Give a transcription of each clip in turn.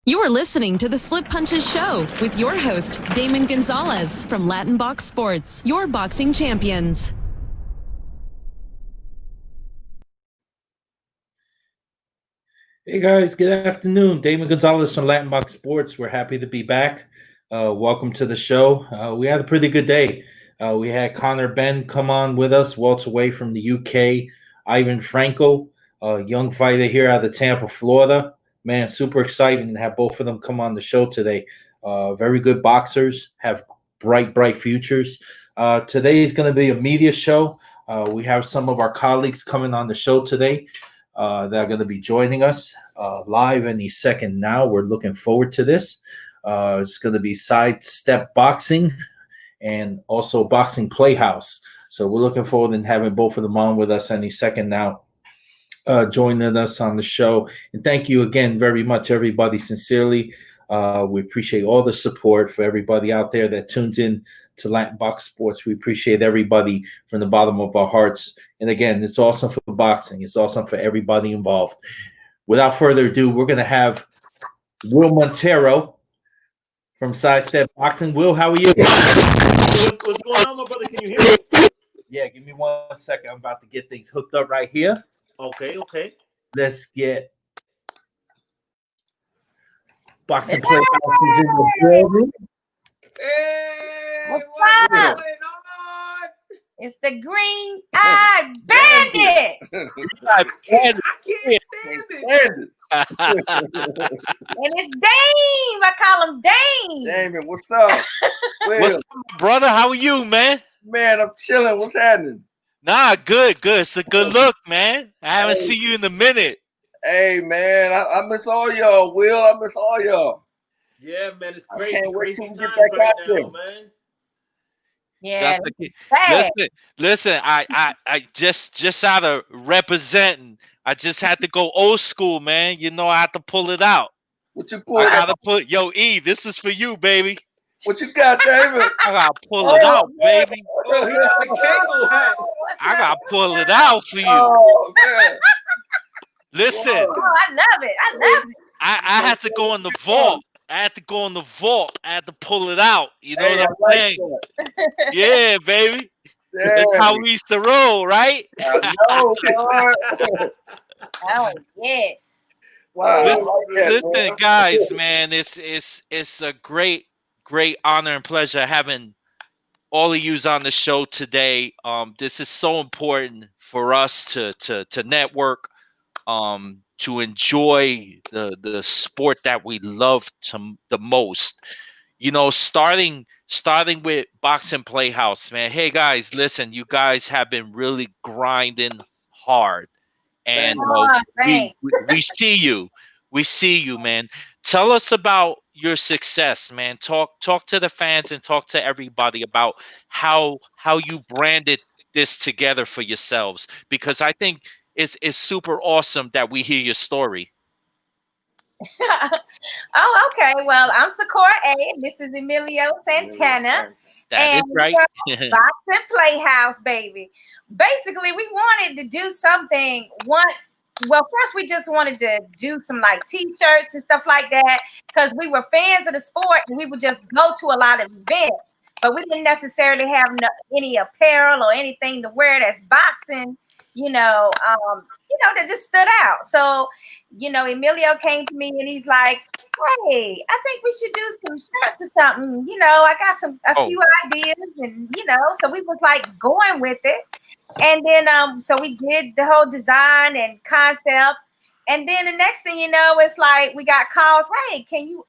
You are listening to the Slip Punches Show with your host, Damon Gonzalez from Latinbox Sports, your boxing champions. Hey guys, good afternoon. Damon Gonzalez from Latinbox Sports. We're happy to be back. Welcome to the show. We had a pretty good day. We had Connor Ben come on with us, welterweight from the UK. Ivan Franco, a young fighter here out of Tampa, Florida. Man, super exciting to have both of them come on the show today. Very good boxers, have bright futures. Today is going to be a media show. We have some of our colleagues coming on the show today. That are going to be joining us live any second now. We're looking forward to this. It's going to be SideStep Boxing and also Boxing Playhouse. So we're looking forward to having both of them on with us any second now, joining us on the show. And thank you again very much, everybody, sincerely. We appreciate all the support for everybody out there that tunes in to Latinbox Sports. We appreciate everybody from the bottom of our hearts. And again, it's awesome for boxing. It's awesome for everybody involved. Without further ado, we're going to have Will Montero from SideStep Boxing. Will, how are you? What's going on, my brother? Can you hear me? Yeah, give me 1 second. I'm about to get things hooked up right here. Okay. Let's get Boxing Playhouse is in the building. Hey, what's going up? on? It's the green-eyed bandit. I can't stand it. And it's Dame. I call him Dame. Damon, what's up? What's up, brother? How are you, man? Man, I'm chilling. What's happening? Nah, good. It's a good look, man. I haven't seen you in a minute. Hey, man, I miss all y'all. Will, I miss all y'all. Yeah, man, it's crazy. I can't wait Crazy till we times get back right out now, there. man. Yeah. Listen. I just out of representing. I just had to go old school, man. You know, I had to pull it out. What you pull I out? gotta put this is for you, baby. What you got, David? I gotta pull it out, baby. Oh, he got the Kangol hat. I gotta pull it out for you. Oh, man. Listen, Oh, I love it. I had to go in the vault. I had to pull it out. You know what I'm saying? Yeah, baby. Yeah. That's how we used to roll, right? I know, boy. Oh, yes. Wow. Listen, guys, man, it's a great honor and pleasure having all of yous on the show today. This is so important for us to network, to enjoy the sport that we love the most. You know, starting with Boxing Playhouse, man. Hey guys, listen, you guys have been really grinding hard, and we see you, man. Tell us about your success, man. Talk to the fans and talk to everybody about how you branded this together for yourselves, because I think it's super awesome that we hear your story. Oh, okay. Well, I'm Sakura A. This is Emilio Santana. That is right. Boxing Playhouse, baby. Basically, we wanted to do something once. Well, first we just wanted to do some like T-shirts and stuff like that because we were fans of the sport and we would just go to a lot of events, but we didn't necessarily have any apparel or anything to wear that's boxing, that just stood out. So, Emilio came to me and he's like, hey, I think we should do some shirts or something. I got a few ideas and, so we was like going with it. And then, so we did the whole design and concept. And then the next thing you know, it's like we got calls. Hey, can you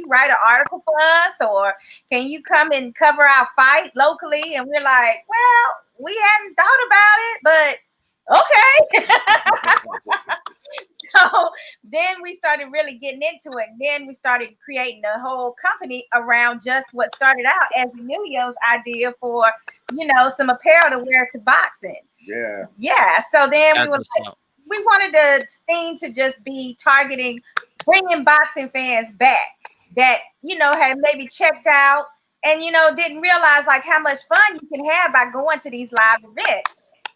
write an article for us, or can you come and cover our fight locally? And we're like, well, we hadn't thought about it, but okay. So then we started really getting into it. And then we started creating a whole company around just what started out as Emilio's idea for, some apparel to wear to boxing. Yeah. Yeah. So then we wanted the theme to just be targeting, bringing boxing fans back that, had maybe checked out and, didn't realize like how much fun you can have by going to these live events.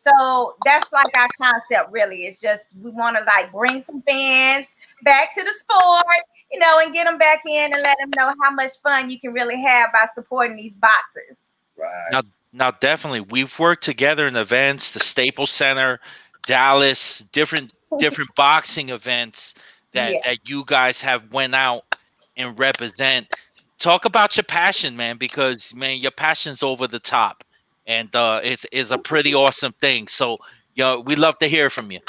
So that's like our concept, really. It's just we want to like bring some fans back to the sport you know, and get them back in and let them know how much fun you can really have by supporting these boxers. Right. Now, definitely, we've worked together in events, the Staples Center, Dallas, different boxing events Yeah. that you guys have went out and represent. Talk about your passion, man, because man, your passion's over the top, and it's a pretty awesome thing. So, we love to hear from you.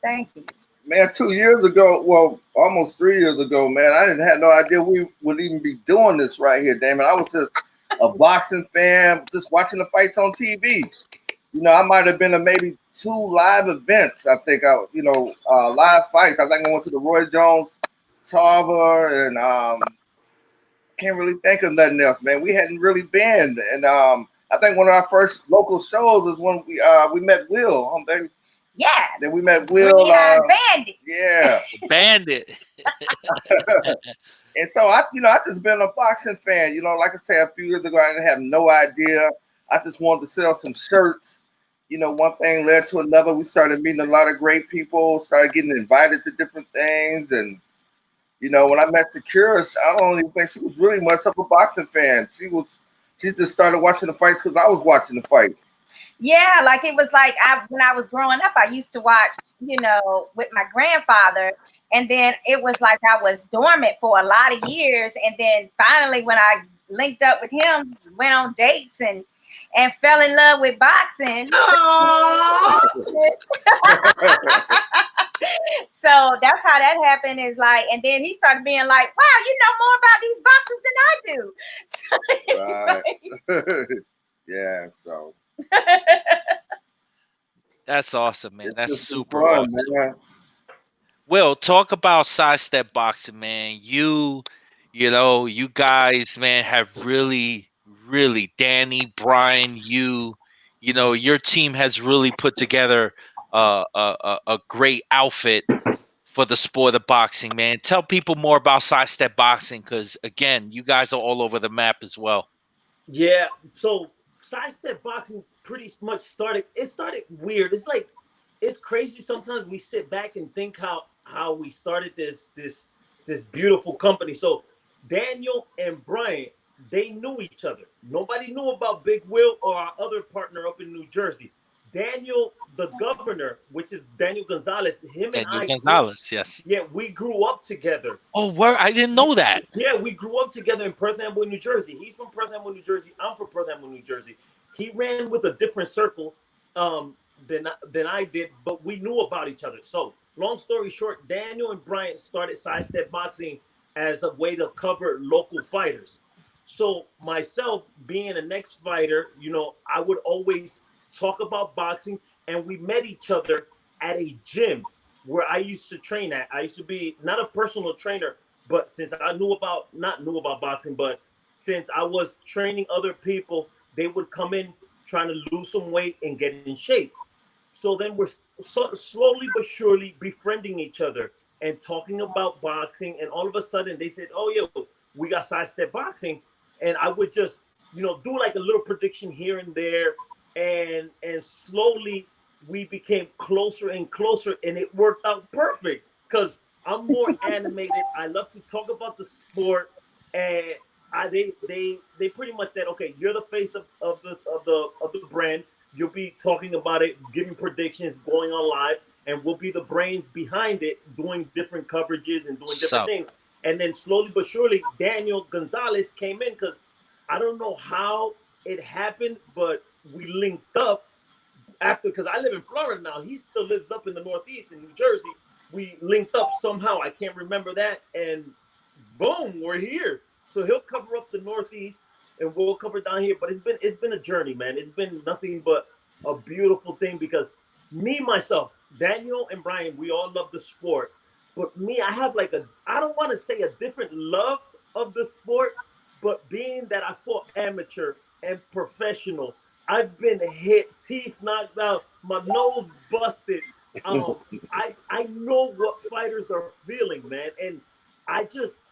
Thank you. Man, 2 years ago, well, almost 3 years ago, man, I didn't have no idea we would even be doing this right here, Damon. I was just a boxing fan, just watching the fights on TV. You know, I might have been to maybe 2 live events. I think live fights. I think I went to the Roy Jones Tarver, and can't really think of nothing else, man. We hadn't really been, and I think one of our first local shows is when we met Will. Yeah. Then we met Will. Bandit. Yeah. Bandit. And so I just been a boxing fan. You know, like I said, a few years ago, I didn't have no idea. I just wanted to sell some shirts. You know, one thing led to another. We started meeting a lot of great people, started getting invited to different things. And, you know, when I met Sakura, I don't even think she was really much of a boxing fan. She just started watching the fights because I was watching the fights. Yeah, like it was like when I was growing up, I used to watch, you know, with my grandfather. And then it was like I was dormant for a lot of years. And then finally, when I linked up with him, went on dates and fell in love with boxing. So that's how that happened, is like, and then he started being like, wow, you know more about these boxes than I do. So Right. Yeah, so. That's awesome, man. That's super fun, awesome. Man. Will, talk about SideStep Boxing, man. You guys, man, have really, Danny, Brian, you know, your team has really put together a great outfit for the sport of boxing, man. Tell people more about SideStep Boxing, because again, you guys are all over the map as well. Yeah, so SideStep Boxing pretty much started weird. It's like, it's crazy. Sometimes we sit back and think how we started this beautiful company. So Daniel and Brian, they knew each other. Nobody knew about Big Will or our other partner up in New Jersey. Daniel, the governor, which is Daniel Gonzalez, Yes. Yeah, we grew up together. Oh, where? I didn't know that. Yeah, we grew up together in Perth Amboy, New Jersey. He's from Perth Amboy, New Jersey. I'm from Perth Amboy, New Jersey. He ran with a different circle than I did, but we knew about each other. So, long story short, Daniel and Brian started SideStep Boxing as a way to cover local fighters. So, myself being an ex-fighter, you know, I would always talk about boxing, and we met each other at a gym where I used to train at. I used to be not a personal trainer, but since I not knew about boxing, but since I was training other people, they would come in trying to lose some weight and get in shape. So then we're slowly but surely befriending each other and talking about boxing. And all of a sudden they said, oh, yo, we got SideStep Boxing. And I would just, you know, do like a little prediction here and there. And slowly we became closer and closer, and it worked out perfect because I'm more animated. I love to talk about the sport, and they pretty much said, okay, you're the face of the brand. You'll be talking about it, giving predictions, going on live, and we'll be the brains behind it, doing different coverages and doing different things. And then slowly but surely, Daniel Gonzalez came in because I don't know how it happened, but we linked up after, because I live in Florida now. He still lives up in the Northeast in New Jersey. We linked up somehow. I can't remember that. And boom, we're here. So he'll cover up the Northeast and we'll cover down here. But it's been a journey, man. It's been nothing but a beautiful thing because me, myself, Daniel and Brian, we all love the sport. But me, I have like I don't want to say a different love of the sport, but being that I fought amateur and professional, I've been hit, teeth knocked out, my nose busted. I know what fighters are feeling, man. And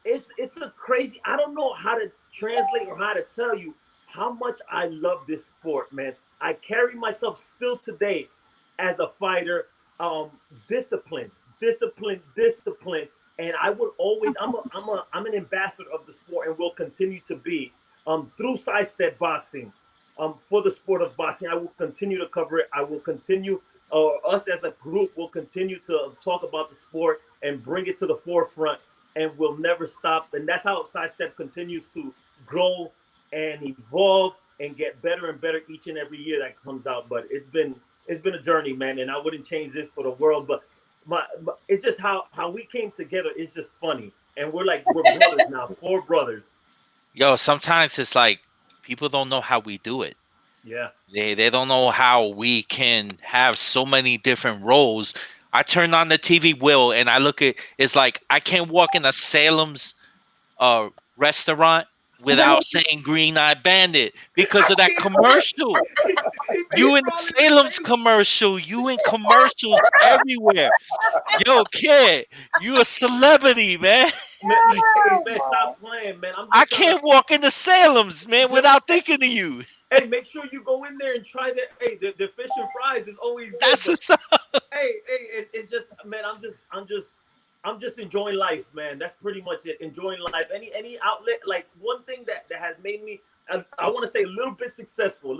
it's a crazy, I don't know how to translate or how to tell you how much I love this sport, man. I carry myself still today as a fighter, discipline. And I would always, I'm an ambassador of the sport and will continue to be through SideStep Boxing for the sport of boxing. I will continue to cover it. I will continue, us as a group will continue to talk about the sport and bring it to the forefront, and will never stop. And that's how SideStep continues to grow and evolve and get better and better each and every year that comes out. But it's been a journey, man, and I wouldn't change this for the world. But it's just how we came together. It's just funny, and we're brothers now, 4 brothers. Yo, sometimes it's like people don't know how we do it. Yeah, they don't know how we can have so many different roles. I turn on the TV, Will, and I look at it's like I can't walk in a Salem's restaurant without saying Green Eye Bandit because of that commercial. You in Salem's commercial, you in commercials everywhere. Yo, kid, you a celebrity, man. man, stop playing, man. I can't walk into Salem's, man, without thinking of you. Hey, make sure you go in there and try that. Hey, the fish and fries is always good. That's what's up. Hey, it's just, man. I'm just enjoying life, man. That's pretty much it. Enjoying life. Any outlet. Like one thing that has made me, I want to say, a little bit successful.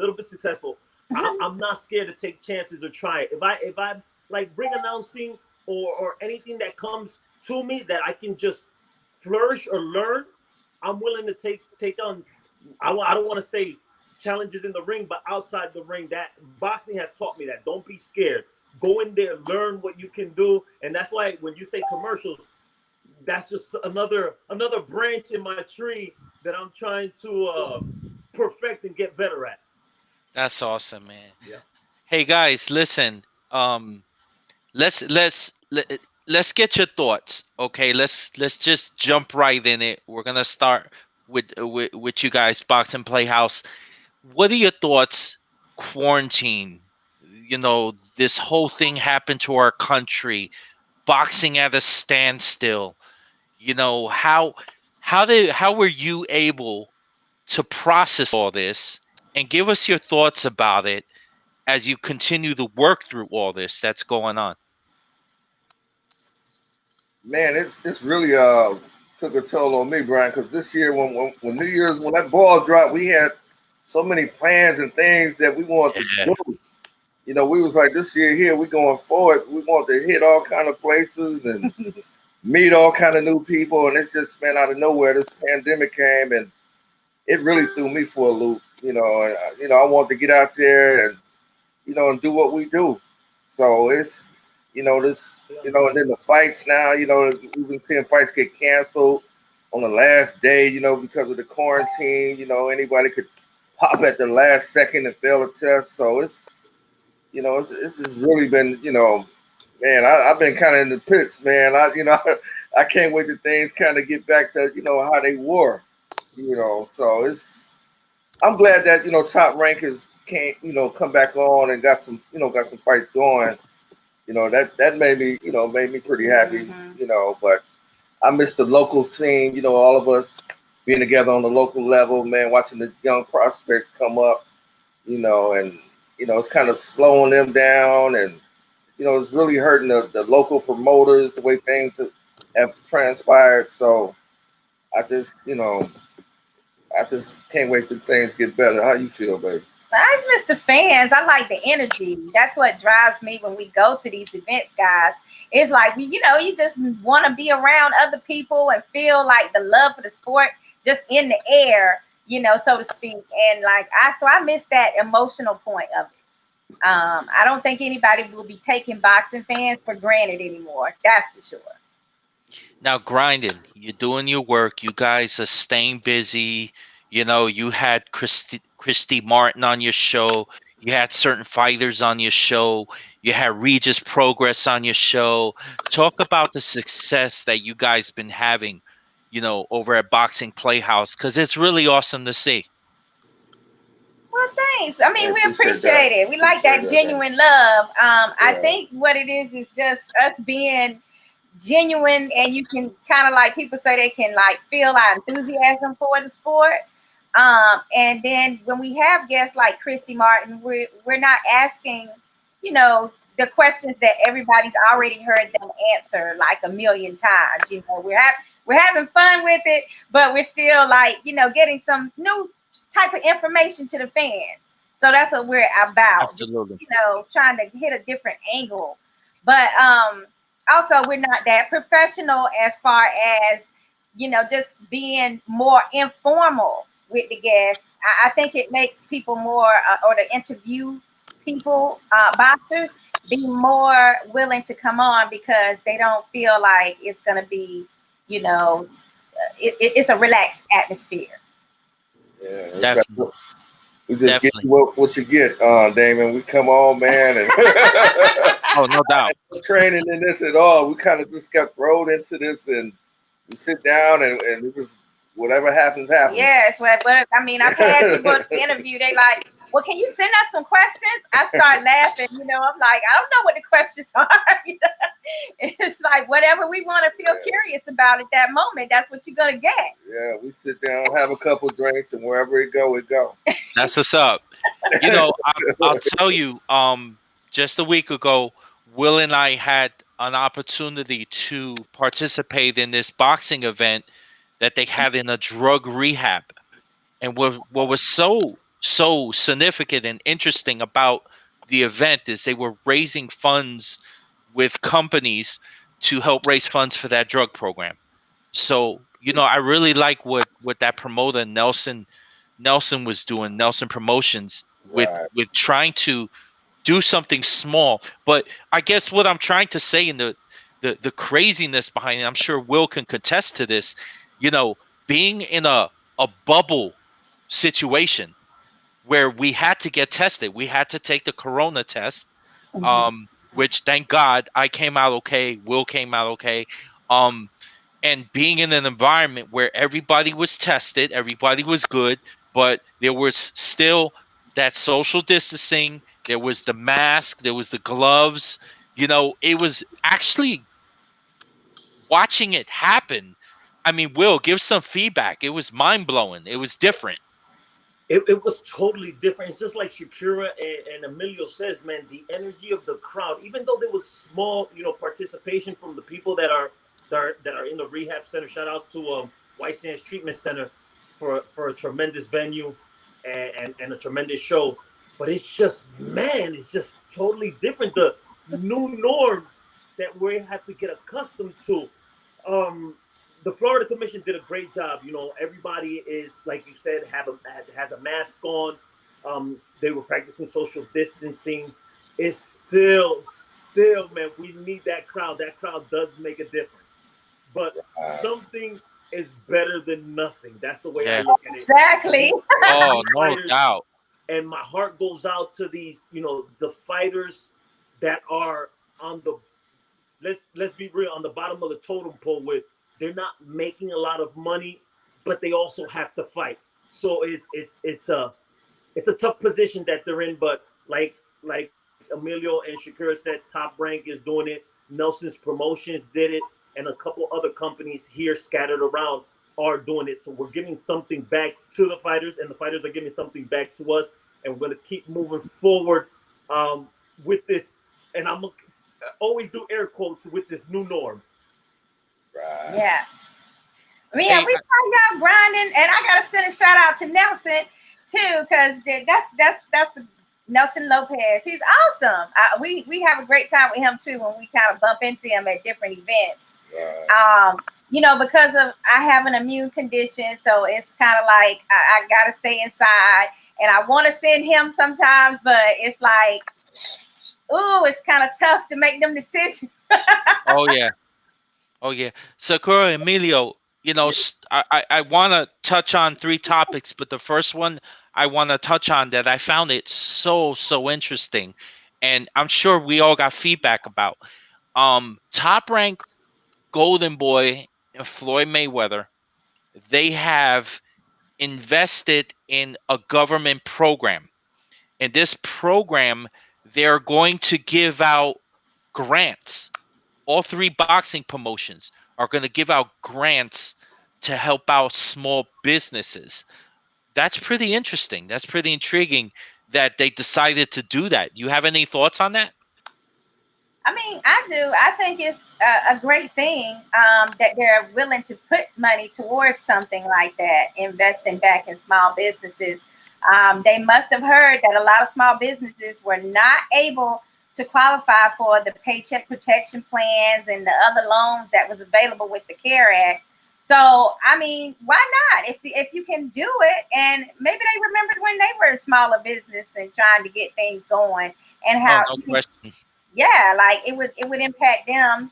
I'm not scared to take chances or try it. If I like ring announcing or anything that comes to me that I can just flourish or learn, I'm willing to take on. I don't want to say challenges in the ring, but outside the ring. That boxing has taught me that. Don't be scared. Go in there, learn what you can do. And that's why when you say commercials, that's just another branch in my tree that I'm trying to perfect and get better at. That's awesome, man. Yeah. Hey guys, listen. Let's get your thoughts. Okay, let's just jump right in it. We're gonna start with you guys, Boxing Playhouse. What are your thoughts? Quarantine. You know, this whole thing happened to our country. Boxing at a standstill. You know, how were you able to process all this and give us your thoughts about it as you continue to work through all this that's going on? Man, it's really took a toll on me, Brian, because this year when New Year's, when that ball dropped, we had so many plans and things that we wanted to do. You know, we was like, this year here, we going forward. We want to hit all kind of places and meet all kind of new people. And it just, man, out of nowhere, this pandemic came and it really threw me for a loop. You know, I wanted to get out there and, and do what we do. So it's, and then the fights now, we've been seeing fights get canceled on the last day, because of the quarantine. Anybody could pop at the last second and fail a test. So it's just really been, man, I've been kind of in the pits, man. I can't wait till things kind of get back to, how they were, so I'm glad that, Top Rankers can't, come back on and got some fights going. That made me pretty happy, but I miss the local scene, all of us being together on the local level, man, watching the young prospects come up, and, it's kind of slowing them down and, it's really hurting the local promoters, the way things have transpired. So I just can't wait till things get better. How you feel, baby? I miss the fans. I like the energy. That's what drives me when we go to these events, guys. It's like, you just want to be around other people and feel like the love for the sport just in the air, so to speak. And I miss that emotional point of it. I don't think anybody will be taking boxing fans for granted anymore. That's for sure. Now, grinding, you're doing your work. You guys are staying busy. You had Christy Martin on your show. You had certain fighters on your show. You had Regis Progress on your show. Talk about the success that you guys been having, over at Boxing Playhouse, because it's really awesome to see. Well, thanks. I mean, we appreciate it. We like that genuine love. I think what it is just us being genuine, and you can kind of people say they can feel our enthusiasm for the sport. And then when we have guests like Christy Martin, we're not asking, the questions that everybody's already heard them answer like a million times. You know, we're having fun with it, but we're still like, you know, getting some new type of information to the fans. So that's what we're about. Absolutely. You know, trying to hit a different angle. But also we're not that professional as far as, you know, just being more informal with the guests. I think it makes people more, or the interview people, boxers, be more willing to come on because they don't feel like it's going to be, you know, it's a relaxed atmosphere. Yeah, Definitely. We just get you what you get, Damon. We come on, man, and oh, no doubt. No training in this at all. We kind of just got thrown into this, and we sit down, and it was whatever happens, happens. Yes, but I mean, I've had people interview. They like, well, can you send us some questions? I start laughing. You know, I'm like, I don't know what the questions are. It's like whatever we want to feel curious about at that moment. That's what you're gonna get. Yeah, we sit down, have a couple drinks, and wherever it go, it go. That's what's up. You know, I'll tell you. Just a week ago, Will and I had an opportunity to participate in this boxing event that they had in a drug rehab, and what was so significant and interesting about the event is they were raising funds with companies to help raise funds for that drug program. So, you know, I really like what that promoter Nelson was doing, Nelson Promotions, with trying to do something small. But I guess what I'm trying to say in the craziness behind it, I'm sure Will can contest to this, you know, being in a bubble situation where we had to get tested. We had to take the corona test, which thank God I came out okay. Will came out okay. And being in an environment where everybody was tested, everybody was good, but there was still that social distancing. There was the mask, there was the gloves. You know, it was actually watching it happen. I mean, Will, give some feedback. It was mind-blowing. It was different. It was totally different. It's just like Sakura and Emilio says, man, the energy of the crowd, even though there was small, you know, participation from the people that are in the rehab center. Shout outs to White Sands Treatment Center for a tremendous venue and a tremendous show. But it's just, man, it's just totally different. The new norm that we have to get accustomed to. The Florida Commission did a great job. You know, everybody is, like you said, has a mask on. They were practicing social distancing. It's still, man, we need that crowd. That crowd does make a difference. But something is better than nothing. That's the way I look at it. Exactly. Oh, no doubt. And my heart goes out to these, you know, the fighters that are on the, let's be real, on the bottom of the totem pole with, they're not making a lot of money, but they also have to fight. So it's a tough position that they're in. But like Emilio and Sakura said, Top Rank is doing it. Nelson's Promotions did it, and a couple other companies here scattered around are doing it. So we're giving something back to the fighters, and the fighters are giving something back to us. And we're going to keep moving forward with this. And I'm going to always do air quotes with this new norm. Right. Yeah. I mean, we saw y'all grinding, and I gotta send a shout out to Nelson too, because that's Nelson Lopez. He's awesome. We have a great time with him too when we kind of bump into him at different events. Right. You know, because of I have an immune condition, so it's kind of like I gotta stay inside, and I want to send him sometimes, but it's like, ooh, it's kind of tough to make them decisions. Oh yeah, Sakura, Emilio, you know, I want to touch on 3 topics, but the first one I want to touch on that I found it so interesting, and I'm sure we all got feedback about. Top Rank, Golden Boy, and Floyd Mayweather, they have invested in a government program. In this program, they're going to give out grants. All 3 boxing promotions are going to give out grants to help out small businesses. That's pretty interesting. That's pretty intriguing that they decided to do that. You have any thoughts on that? I mean, I do. I think it's a great thing that they're willing to put money towards something like that, investing back in small businesses. They must have heard that a lot of small businesses were not able to qualify for the paycheck protection plans and the other loans that was available with the CARE Act. So, I mean, why not? If you can do it, and maybe they remembered when they were a smaller business and trying to get things going, and Oh, how no question. yeah, like it would impact them,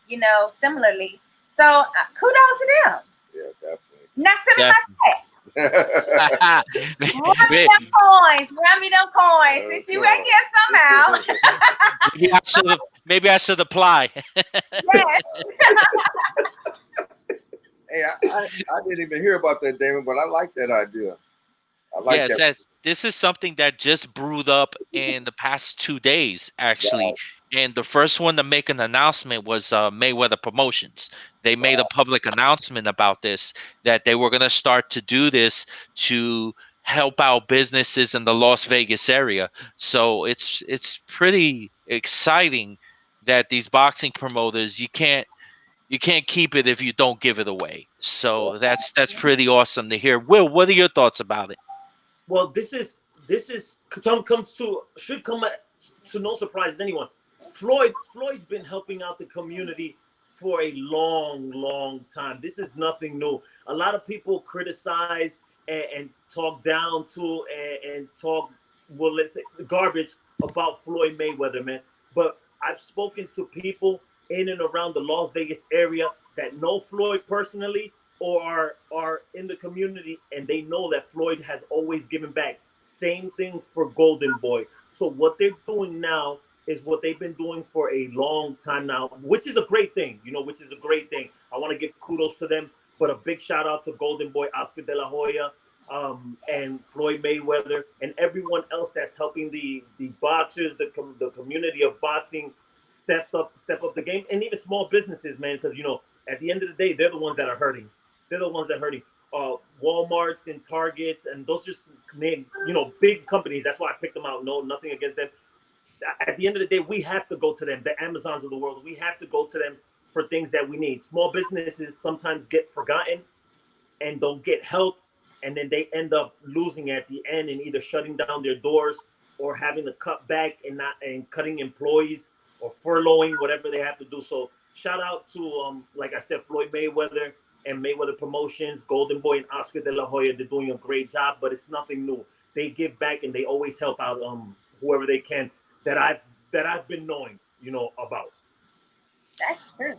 similarly. So kudos to them. Yeah, definitely. Now send me my check. Run me them coins. Since you ain't get some out. maybe I should apply. Yes. Hey, I didn't even hear about that, Damon, but I like that idea. I like that. This is something that just brewed up in the past 2 days, actually. Wow. And the first one to make an announcement was Mayweather Promotions. They made a public announcement about this, that they were going to start to do this to help out businesses in the Las Vegas area. So it's pretty exciting that these boxing promoters, you can't keep it if you don't give it away. So that's pretty awesome to hear. Will, what are your thoughts about it? Well, this should come to no surprise to anyone. Floyd's been helping out the community for a long time. This is nothing new. A lot of people criticize and talk down to and talk, well, let's say, garbage about Floyd Mayweather, man. But I've spoken to people in and around the Las Vegas area that know Floyd personally or are in the community, and they know that Floyd has always given back. Same thing for Golden Boy. So what they're doing now is what they've been doing for a long time now, which is a great thing, which is a great thing. I want to give kudos to them, but a big shout out to Golden Boy, Oscar De La Hoya, and Floyd Mayweather, and everyone else that's helping the boxers, the community of boxing step up the game, and even small businesses, man, because at the end of the day, they're the ones that are hurting. They're the ones that are hurting. Walmarts and Targets, and those just name, big companies. That's why I picked them out. No, nothing against them. At the end of the day, we have to go to them, the Amazons of the world. We have to go to them for things that we need. Small businesses sometimes get forgotten and don't get help, and then they end up losing at the end and either shutting down their doors or having to cut back and cutting employees or furloughing, whatever they have to do. So shout out to, like I said, Floyd Mayweather and Mayweather Promotions, Golden Boy and Oscar De La Hoya. They're doing a great job, but it's nothing new. They give back and they always help out whoever they can that I've been knowing, about. That's true.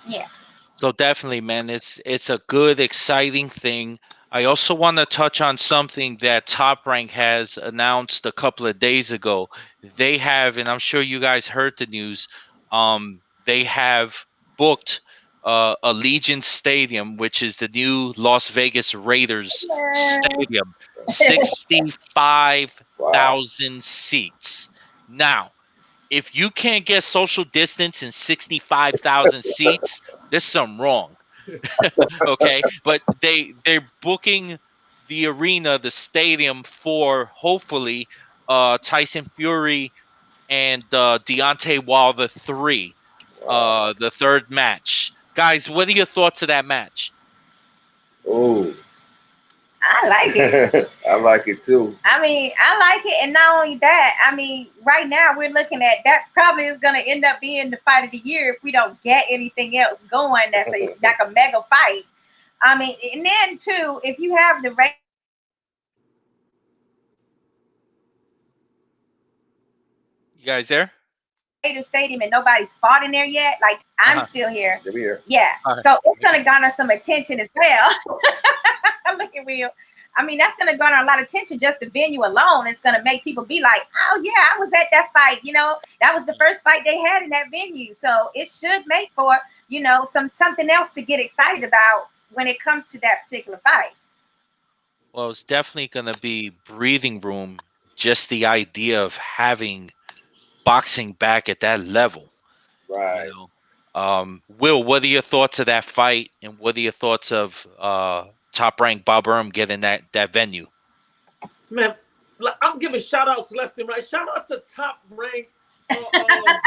Yeah. So definitely, man, it's a good, exciting thing. I also want to touch on something that Top Rank has announced a couple of days ago. They have, and I'm sure you guys heard the news, they have booked Allegiant Stadium, which is the new Las Vegas Raiders stadium, 65,000 seats. Now, if you can't get social distance in 65,000 seats, there's something wrong. Okay, but they're booking the arena, the stadium, for hopefully Tyson Fury and Deontay Wilder 3, the third match. Guys, what are your thoughts of that match? Oh, I like it. I like it too. I mean, I like it, and not only that, I mean, right now we're looking at that probably is going to end up being the fight of the year if we don't get anything else going. That's like a mega fight. I mean, and then too, if you have the You guys there? Raider Stadium and nobody's fought in there yet, like I'm still here. We're here. Yeah, so it's going to garner some attention as well. Look at Will. I mean, that's going to garner a lot of attention. Just the venue alone, it's going to make people be like, "Oh yeah, I was at that fight. That was the first fight they had in that venue." So it should make for something else to get excited about when it comes to that particular fight. Well, it's definitely going to be breathing room. Just the idea of having boxing back at that level, Right. Will, what are your thoughts of that fight, and what are your thoughts of Top Rank Bob Arum getting that venue? Man, I'm giving shout outs left and right. Shout out to Top Rank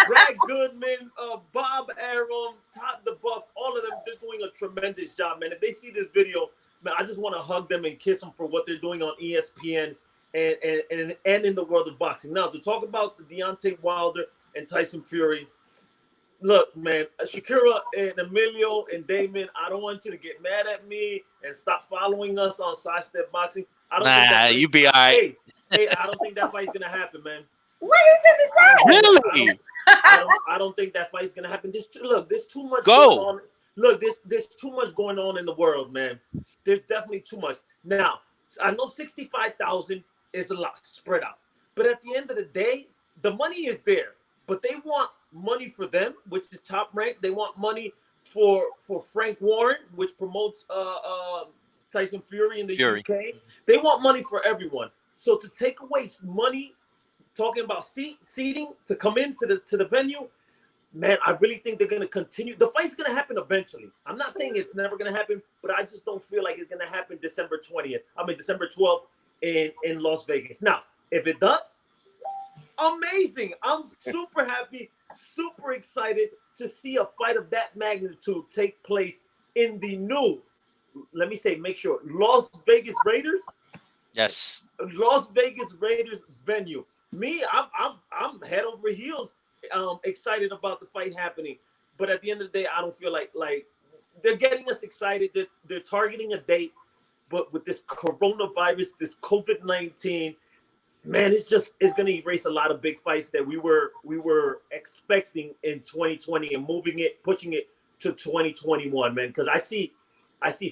Brad Goodman, Bob Arum, Todd the Buff, all of them, they're doing a tremendous job, man. If they see this video, man, I just want to hug them and kiss them for what they're doing on ESPN and in the world of boxing. Now, to talk about Deontay Wilder and Tyson Fury, look, man, Sakura and Emilio and Damon, I don't want you to get mad at me and stop following us on SideStep Boxing. I don't think that you be all right. Hey, I don't think that fight's going to happen, man. What is that? Really? I don't think that fight's gonna happen. There's too much going on. Look, there's too much going on in the world, man. There's definitely too much. Now, I know 65,000 is a lot spread out, but at the end of the day, the money is there. But they want money for them, which is Top Rank. They want money for Frank Warren, which promotes Tyson Fury in the UK. They want money for everyone. So to take away money, talking about seating to come into the venue, man, I really think they're going to continue. The fight's going to happen eventually. I'm not saying it's never going to happen, but I just don't feel like it's going to happen December 12th in Las Vegas. Now, if it does, amazing. I'm super happy, super excited to see a fight of that magnitude take place in the new, let me say, make sure, Las Vegas Raiders. Yes. Las Vegas Raiders venue. Me, I'm head over heels excited about the fight happening. But at the end of the day, I don't feel like they're getting us excited. They're targeting a date. But with this coronavirus, this COVID-19, man, it's going to erase a lot of big fights that we were expecting in 2020 and pushing it to 2021, man. Because I see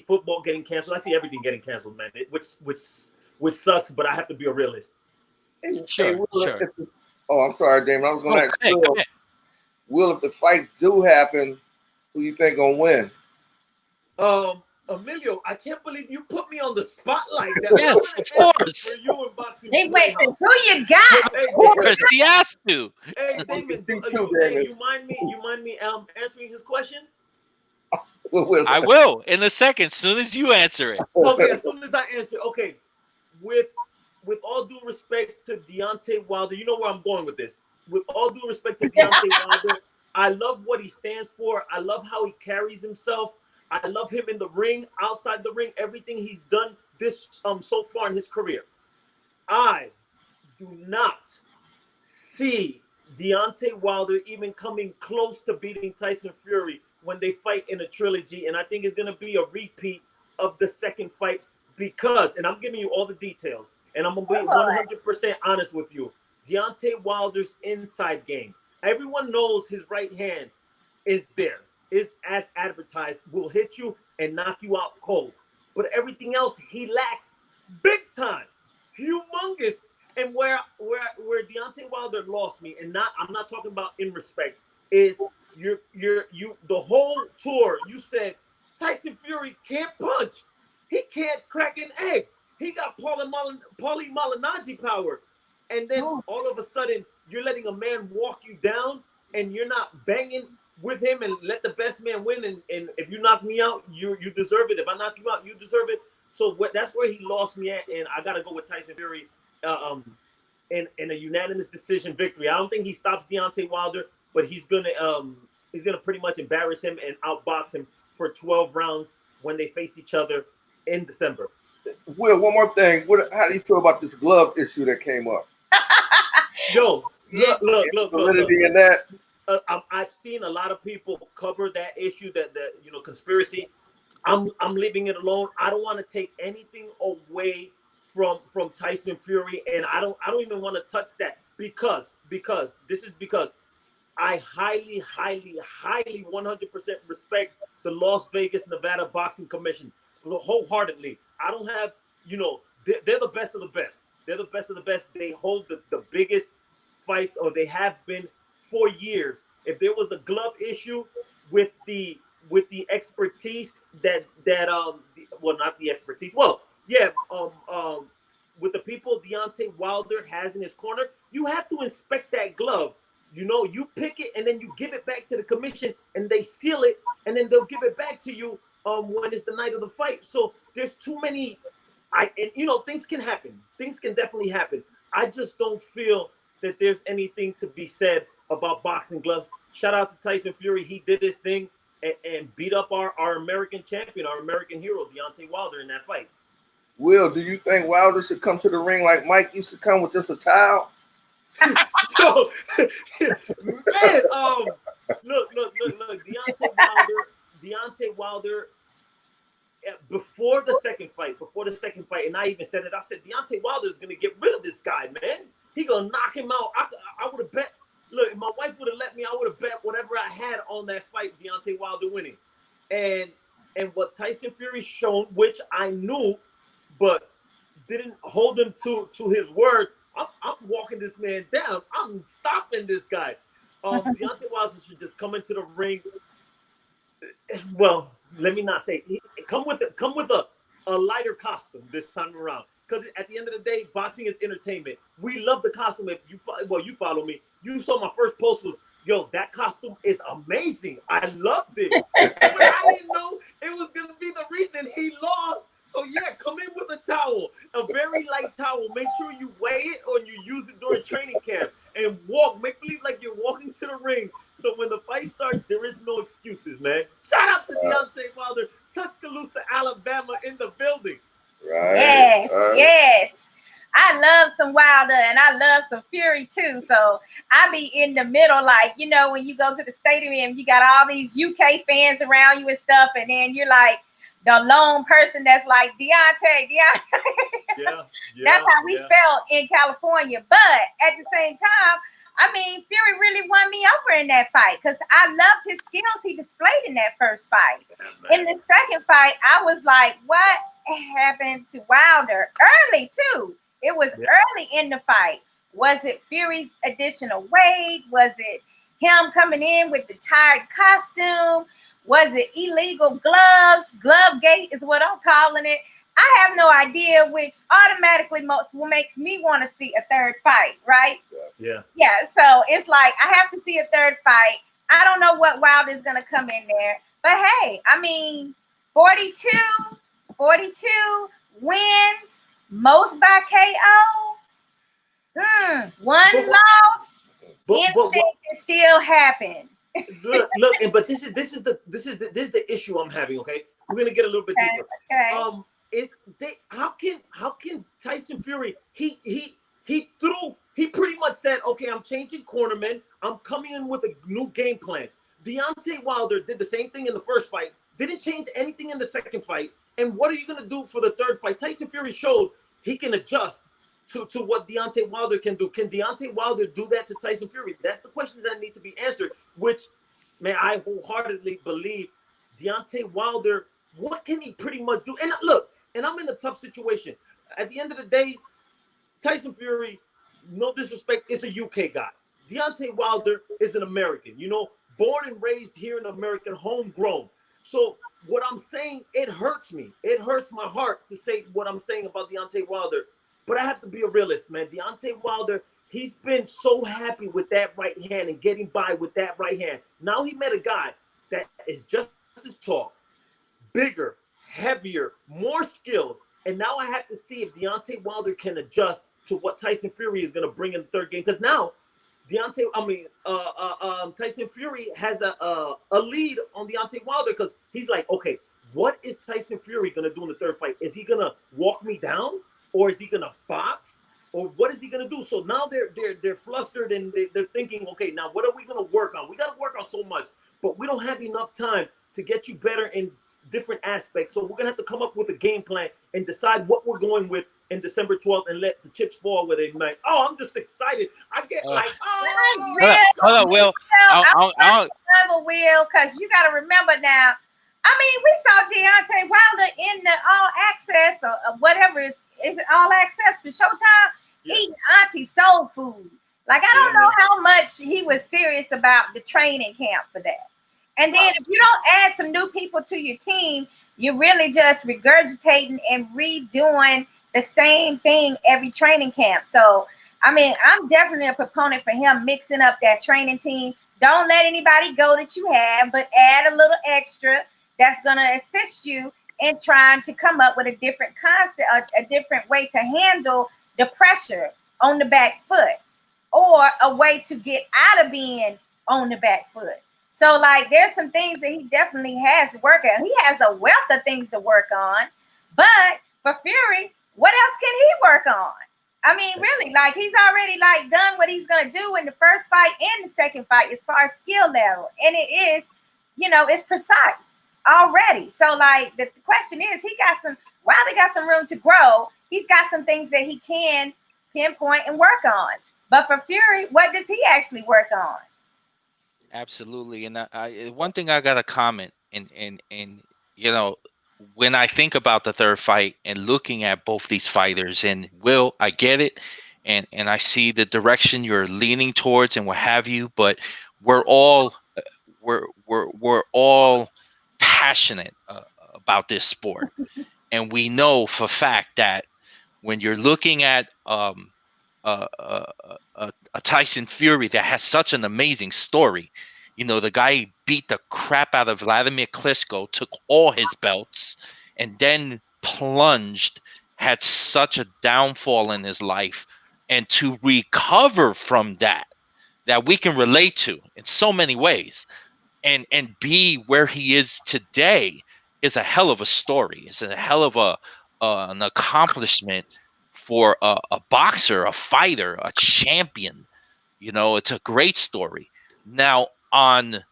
football getting canceled. I see everything getting canceled, man. Which sucks, but I have to be a realist. Sure. I'm sorry, Damon. I was going to ask Will, if the fight do happen, who you think gonna win? Emilio, I can't believe you put me on the spotlight. Yes, of course. For you in Boxing They wait Playhouse. till who you got? Hey, Of course, he has to. Hey, Damon, you mind me answering his question? I will in a second, as soon as you answer it. Okay, as soon as I answer. Okay, with all due respect to Deontay Wilder, you know where I'm going with this. With all due respect to Deontay Wilder, I love what he stands for. I love how he carries himself. I love him in the ring, outside the ring, everything he's done so far in his career. I do not see Deontay Wilder even coming close to beating Tyson Fury when they fight in a trilogy, and I think it's going to be a repeat of the second fight because, and I'm giving you all the details, and I'm going to be 100% honest with you, Deontay Wilder's inside game. Everyone knows his right hand is there, is as advertised, will hit you and knock you out cold. But everything else he lacks big time, humongous. And where Deontay Wilder lost me, and I'm not talking about in respect, is you the whole tour you said Tyson Fury can't punch, he can't crack an egg, he got Paulie Malignaggi power, and then all of a sudden you're letting a man walk you down, and you're not banging with him and let the best man win. And if you knock me out, you deserve it. If I knock you out, you deserve it. So that's where he lost me at, and I gotta go with Tyson Fury in a unanimous decision victory. I don't think he stops Deontay Wilder, but he's gonna pretty much embarrass him and outbox him for 12 rounds when they face each other in December. Will, one more thing. How do you feel about this glove issue that came up? Yo, look. In that? I've seen a lot of people cover that issue, that conspiracy. I'm leaving it alone. I don't want to take anything away from Tyson Fury, and I don't even want to touch that because I highly 100% respect the Las Vegas, Nevada Boxing Commission wholeheartedly. I don't have, they're the best of the best. They're the best of the best. They hold the biggest fights, or they have been for years. If there was a glove issue with the expertise that not the expertise. Well, yeah, with the people Deontay Wilder has in his corner, you have to inspect that glove. You pick it and then you give it back to the commission, and they seal it, and then they'll give it back to you when it's the night of the fight. So there's too many. Things can happen. Things can definitely happen. I just don't feel that there's anything to be said about boxing gloves. Shout out to Tyson Fury. He did his thing and beat up our American champion, our American hero, Deontay Wilder, in that fight. Will, do you think Wilder should come to the ring like Mike used to come with just a towel? Yo, man, look, Deontay Wilder, before the second fight, and I even said it, I said, Deontay Wilder is going to get rid of this guy, man. He going to knock him out. I would have bet, look, if my wife would have let me, I would have bet whatever I had on that fight, Deontay Wilder winning. And what Tyson Fury shown, which I knew, but didn't hold him to his word, I'm walking this man down. I'm stopping this guy. Deontay Wilder should just come into the ring. Well, let me not say come with a lighter costume this time around. Because at the end of the day, boxing is entertainment. We love the costume. If you follow me. You saw my first post was, yo, that costume is amazing. I loved it. But I didn't know it was gonna be the reason he lost. So yeah, come in with a towel, a very light towel. Make sure you weigh it or you use it during training camp and walk. Make believe like you're walking to the ring. So when the fight starts, there is no excuses, man. Shout out to Deontay Wilder, Tuscaloosa, Alabama, in the building. Right. Yes, yes. I love some Wilder and I love some Fury too. So I be in the middle, like, you know, when you go to the stadium, you got all these UK fans around you and stuff, and then you're like the lone person that's like Deontay. Yeah, that's how we felt in California. But at the same time, I mean, Fury really won me over in that fight because I loved his skills he displayed in that first fight. Yeah, in the second fight, I was like, what happened to Wilder? Early too. It was early in the fight. Was it Fury's additional weight? Was it him coming in with the tired costume? Was it illegal gloves? Glove gate is what I'm calling it. I have no idea, which automatically makes me want to see a third fight, right? Yeah. Yeah, so it's like I have to see a third fight. I don't know what Wilder's going to come in there. But hey, I mean, 42 wins, most by KO. One loss. Anything can still happen. Look, but this is the issue I'm having. Okay, we're gonna get a little bit deeper. Okay. How can Tyson Fury? He pretty much said, okay, I'm changing cornermen. I'm coming in with a new game plan. Deontay Wilder did the same thing in the first fight. Didn't change anything in the second fight. And what are you gonna do for the third fight? Tyson Fury showed he can adjust to what Deontay Wilder can do. Can Deontay Wilder do that to Tyson Fury? That's the questions that need to be answered, which, man, I wholeheartedly believe Deontay Wilder, what can he pretty much do? And look, and I'm in a tough situation. At the end of the day, Tyson Fury, no disrespect, is a UK guy. Deontay Wilder is an American, you know, born and raised here in America, homegrown. So what I'm saying, it hurts me. It hurts my heart to say what I'm saying about Deontay Wilder. But I have to be a realist, man. Deontay Wilder, he's been so happy with that right hand and getting by with that right hand. Now he met a guy that is just as tall, bigger, heavier, more skilled. And now I have to see if Deontay Wilder can adjust to what Tyson Fury is going to bring in the third game. Because now Tyson Fury has a lead on Deontay Wilder because he's like, okay, what is Tyson Fury going to do in the third fight? Is he going to walk me down? Or is he gonna box? Or what is he gonna do? So now they're flustered and they're thinking, okay, now what are we gonna work on? We gotta work on so much, but we don't have enough time to get you better in different aspects. So we're gonna have to come up with a game plan and decide what we're going with in December 12th and let the chips fall where they might. Oh, I'm just excited. I get like, hold on, Will. I Will, because you gotta remember now. I mean, we saw Deontay Wilder in the All Access or whatever is it All Access for Showtime? Eating Auntie soul food. Like, I don't know how much he was serious about the training camp for that. And then if you don't add some new people to your team, you're really just regurgitating and redoing the same thing every training camp. So, I mean, I'm definitely a proponent for him mixing up that training team. Don't let anybody go that you have, but add a little extra that's going to assist you in trying to come up with a different concept, a different way to handle the pressure on the back foot. or a way to get out of being on the back foot. So like there's some things that he definitely has to work on. He has a wealth of things to work on. But for Fury, what else can he work on? I mean, really, like he's already like done what he's gonna do in the first fight and the second fight as far as skill level. And it is, it's precise already. So like the question is, Wilder got some room to grow. He's got some things that he can pinpoint and work on. But for Fury, what does he actually work on? Absolutely. And one thing I got to comment, and when I think about the third fight and looking at both these fighters, and Will, I get it, and I see the direction you're leaning towards and what have you, but we're all passionate about this sport, and we know for a fact that when you're looking at a Tyson Fury that has such an amazing story, the guy beat the crap out of Vladimir Klitschko, took all his belts, and then plunged, had such a downfall in his life, and to recover from that we can relate to in so many ways, and be where he is today is a hell of a story. It's a hell of an accomplishment for a boxer, a fighter, a champion. It's a great story. Now, on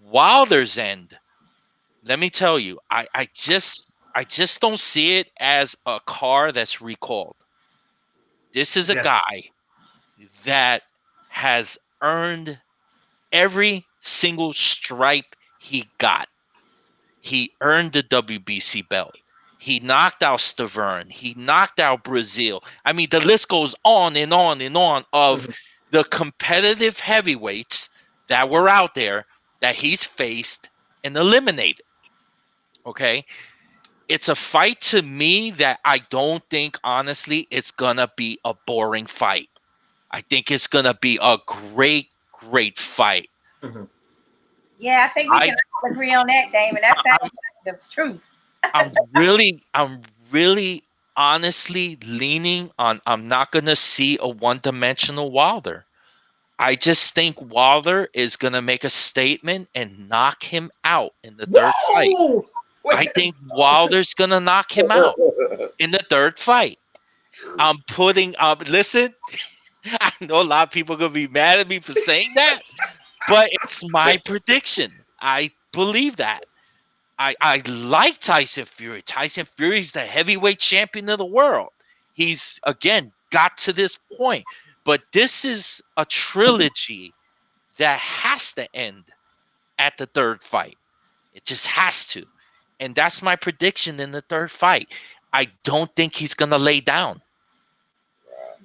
Wilder's end, let me tell you, I just don't see it as a car that's recalled. This is a guy that has earned every single stripe he got. He earned the WBC belt. He knocked out Stavern. He knocked out Brazil. I mean, the list goes on and on and on of the competitive heavyweights that were out there that he's faced and eliminated. Okay? It's a fight to me that I don't think, honestly, it's going to be a boring fight. I think it's going to be a great, great fight. Mm-hmm. Yeah, I think we can all agree on that, Damon. That sounds like the truth. I'm really honestly leaning on I'm not going to see a one-dimensional Wilder. I just think Wilder is going to make a statement and knock him out in the third fight. I think Wilder's going to knock him out in the third fight. I'm putting listen, I know a lot of people are going to be mad at me for saying that, but it's my prediction. I believe that. I like Tyson Fury. Tyson Fury is the heavyweight champion of the world. He's, again, got to this point. But this is a trilogy that has to end at the third fight. It just has to. And that's my prediction in the third fight. I don't think he's going to lay down.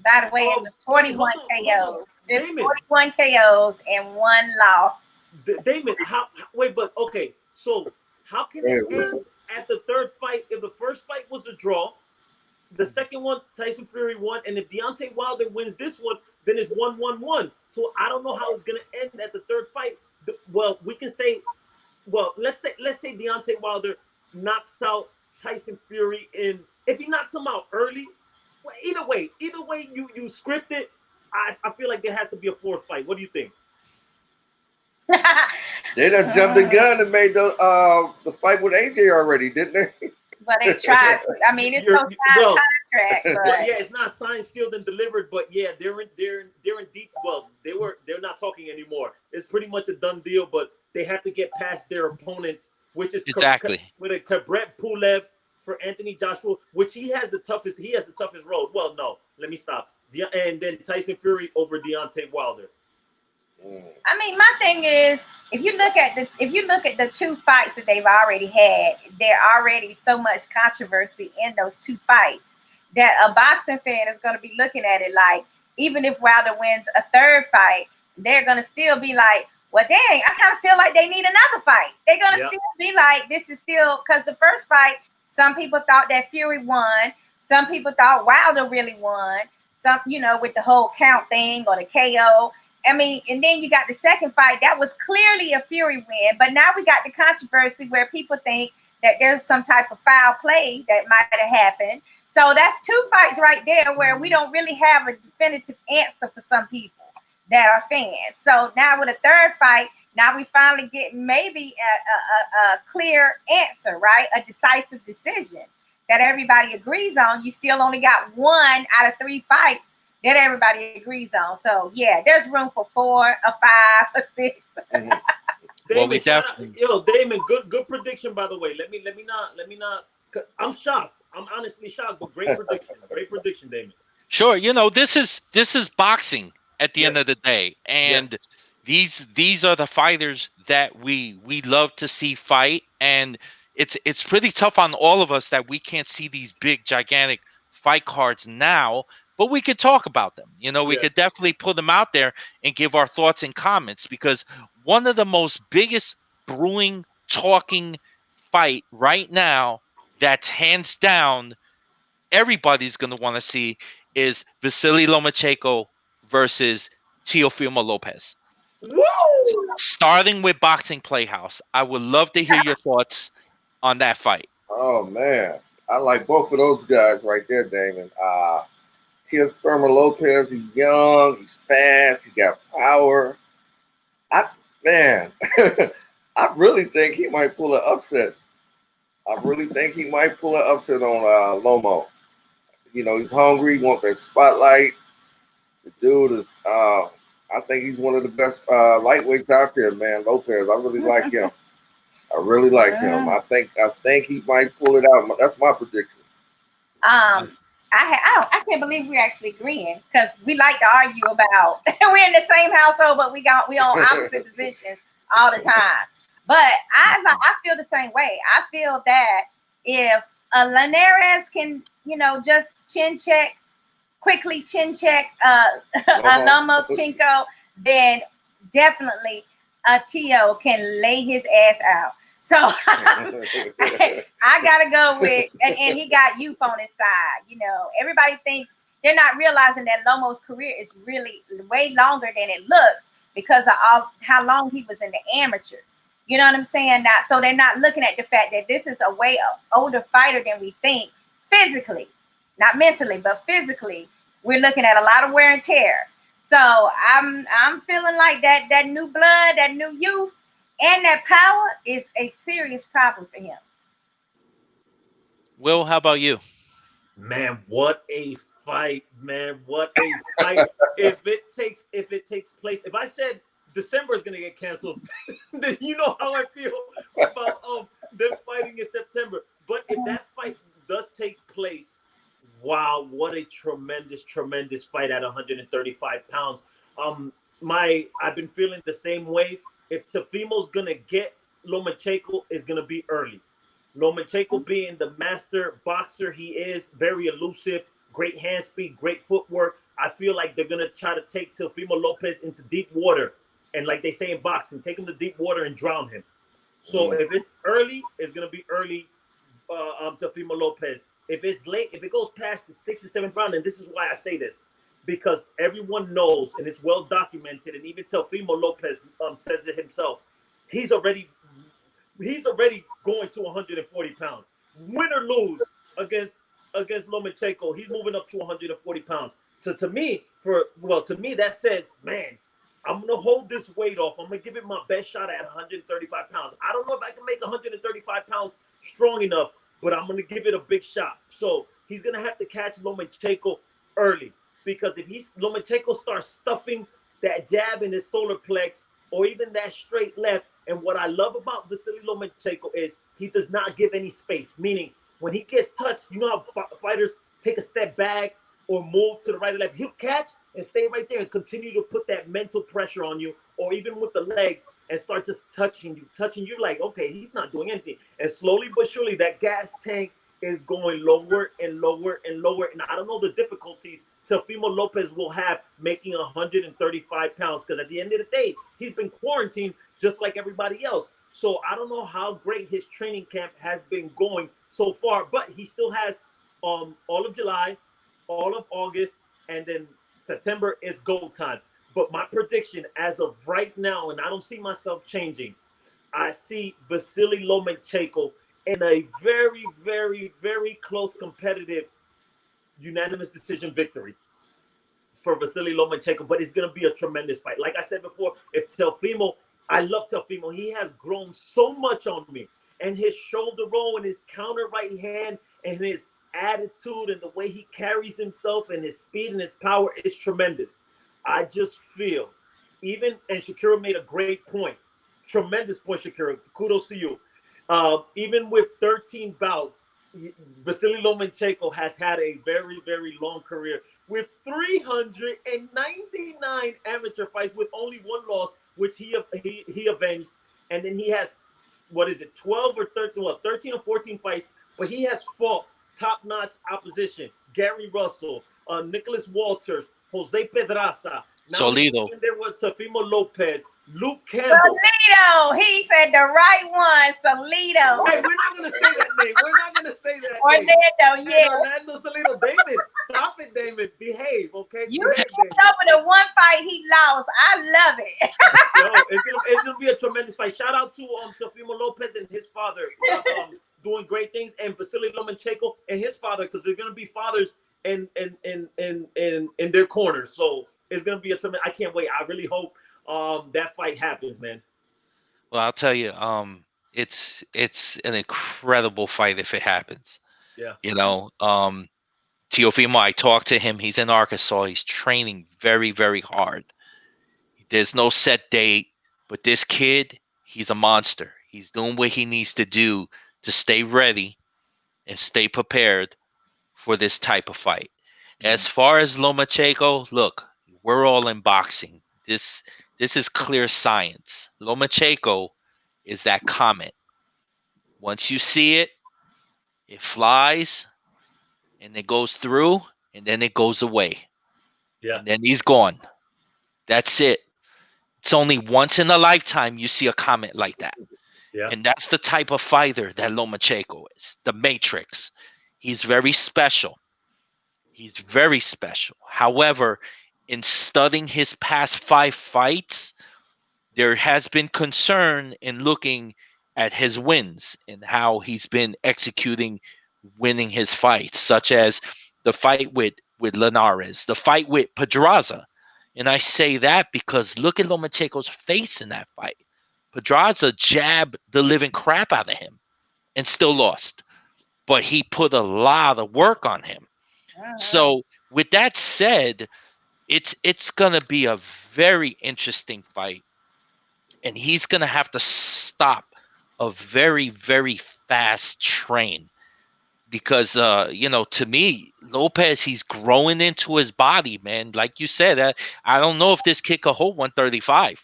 By the way, it was 41 KOs. There's 41 KOs and one loss. Damon, okay. So how can it end at the third fight if the first fight was a draw? The second one, Tyson Fury won, and if Deontay Wilder wins this one, then it's 1-1-1. So I don't know how it's gonna end at the third fight. Well, we can say, let's say Deontay Wilder knocks out Tyson Fury, and if he knocks him out early, well, either way, you script it. I feel like there has to be a fourth fight. What do you think? They done jumped the gun and made the fight with AJ already, didn't they? But they tried to. I mean, it's no contract. But yeah, it's not signed, sealed, and delivered. But yeah, they're in deep. Well, they're not talking anymore. It's pretty much a done deal. But they have to get past their opponents, which is exactly with a Kabret Pulev for Anthony Joshua, which he has the toughest road. Well, no, let me stop. And then Tyson Fury over Deontay Wilder. I mean, my thing is, if you look at the two fights that they've already had, there already so much controversy in those two fights that a boxing fan is going to be looking at it like, even if Wilder wins a third fight, they're going to still be like, well, dang, I kind of feel like they need another fight. They're going to still be like, this is still, because the first fight, some people thought that Fury won. Some people thought Wilder really won. Some, with the whole count thing or the KO. I mean, and then you got the second fight. That was clearly a Fury win. But now we got the controversy where people think that there's some type of foul play that might have happened. So that's two fights right there where we don't really have a definitive answer for some people. that are fans. So now with a third fight, now we finally get maybe a clear answer, right? A decisive decision that everybody agrees on. You still only got 1 out of 3 fights that everybody agrees on. So yeah, there's room for 4 or 5 or 6. Mm-hmm. Damon, we definitely. Damon, good prediction, by the way. Let me not. I'm shocked. I'm honestly shocked, but great prediction, Damon. Sure, this is boxing at the end of the day, and these are the fighters that we love to see fight, and it's pretty tough on all of us that we can't see these big gigantic fight cards now, but we could talk about them. We could definitely put them out there and give our thoughts and comments, because one of the most biggest brewing talking fight right now, that's hands down everybody's going to want to see, is Vasily Lomachenko versus Teofimo Lopez. Woo! Starting with Boxing Playhouse, I would love to hear your thoughts on that fight. Oh man, I like both of those guys right there, Damon. Teofimo Lopez, he's young, he's fast, he got power. I really think he might pull an upset. I really think he might pull an upset on Lomo. He's hungry, wants that spotlight. The dude is, I think he's one of the best lightweights out there, man. Lopez, I really like him. I think he might pull it out. That's my prediction. I can't believe we're actually agreeing, because we like to argue about we're in the same household, but we on opposite positions all the time. But I feel the same way. I feel that if Linares can, just quickly chin check Lomachenko, then definitely Tio can lay his ass out. So I gotta go with, and he got youth on his side. Everybody thinks, they're not realizing that Lomo's career is really way longer than it looks, because of how long he was in the amateurs. You know what I'm saying? So they're not looking at the fact that this is a way older fighter than we think, physically, not mentally, but physically. We're looking at a lot of wear and tear. So I'm feeling like that new blood, that new youth, and that power is a serious problem for him. Will, how about you? Man, what a fight, man. What a fight. If it takes place, if I said December is going to get canceled, then you know how I feel about them fighting in September. But if that fight does take place, wow, what a tremendous fight at 135 pounds. I've been feeling the same way. If Teofimo's going to get Lomachenko, is going to be early. Lomachenko, being the master boxer he is, very elusive, great hand speed, great footwork. I feel like they're going to try to take Teofimo Lopez into deep water. And like they say in boxing, take him to deep water and drown him. So if it's early, it's going to be early Teofimo Lopez. If it's late, if it goes past the 6th or 7th round, and this is why I say this, because everyone knows, and it's well documented, and even Teofimo Lopez says it himself, he's already going to 140 pounds. Win or lose against Lomachenko, he's moving up to 140 pounds. So to me, that says, man, I'm going to hold this weight off. I'm going to give it my best shot at 135 pounds. I don't know if I can make 135 pounds strong enough, but I'm going to give it a big shot. So he's going to have to catch Lomachenko early, because if Lomachenko starts stuffing that jab in his solar plex, or even that straight left, and what I love about Vasily Lomachenko is he does not give any space, meaning when he gets touched, you know how fighters take a step back or move to the right or left. He'll catch and stay right there and continue to put that mental pressure on you, or even with the legs, and start just touching you like, okay, he's not doing anything. And slowly but surely, that gas tank is going lower and lower and lower. And I don't know the difficulties Teofimo Lopez will have making 135 pounds, because at the end of the day, he's been quarantined just like everybody else. So I don't know how great his training camp has been going so far, but he still has all of July, all of August, and then September is go time. But my prediction as of right now, and I don't see myself changing, I see Vasily Lomachenko in a very, very, very close, competitive, unanimous decision victory. for Vasily Lomachenko, but it's going to be a tremendous fight. Like I said before, if Teofimo, I love Teofimo. He has grown so much on me. And his shoulder roll and his counter right hand and his attitude and the way he carries himself and his speed and his power is tremendous. I just feel, and Shakira made a great point. Tremendous point, Shakira. Kudos to you. Even with 13 bouts, Vasily Lomachenko has had a very, very long career with 399 amateur fights with only one loss, which he avenged. And then he has, 12 or 13, 13 or 14 fights, but he has fought top-notch opposition. Gary Russell, Nicholas Walters, Jose Pedraza. Now Solido. there was Teofimo Lopez, Luke Campbell. Solido. He said the right one, Solido. Hey, we're not going to say that name. We're not going to say that name. Orlando, yeah. Orlando Solido. Damon, stop it, Damon. Behave, okay? You skipped over the one fight he lost. I love it. Yo, it's gonna be a tremendous fight. Shout out to Teofimo Lopez and his father doing great things, and Vasily Lomachenko and his father, because they're gonna be fathers in their corners. So it's gonna be a tremendous. I can't wait. I really hope that fight happens, man. Well, I'll tell you, it's an incredible fight if it happens. Yeah. You know, Teofimo, I talked to him. He's in Arkansas. He's training very, very hard. There's no set date, but this kid, he's a monster. He's doing what he needs to do to stay ready and stay prepared for this type of fight. As far as Lomachenko, look, we're all in boxing. This is clear science. Lomachenko is that comet. Once you see it, it flies, and it goes through, and then it goes away. Yeah. And then he's gone. That's it. It's only once in a lifetime you see a comet like that. Yeah. And that's the type of fighter that Lomachenko is. The Matrix. He's very special. He's very special. However, in studying his past 5 fights, there has been concern in looking at his wins and how he's been executing, winning his fights, such as the fight with Linares, the fight with Pedraza. And I say that because look at Lomachenko's face in that fight. Pedraza jabbed the living crap out of him and still lost. But he put a lot of work on him. So with that said, it's going to be a very interesting fight. And he's going to have to stop a very, very fast train. Because, to me, Lopez, he's growing into his body, man. Like you said, I don't know if this kid could hold 135.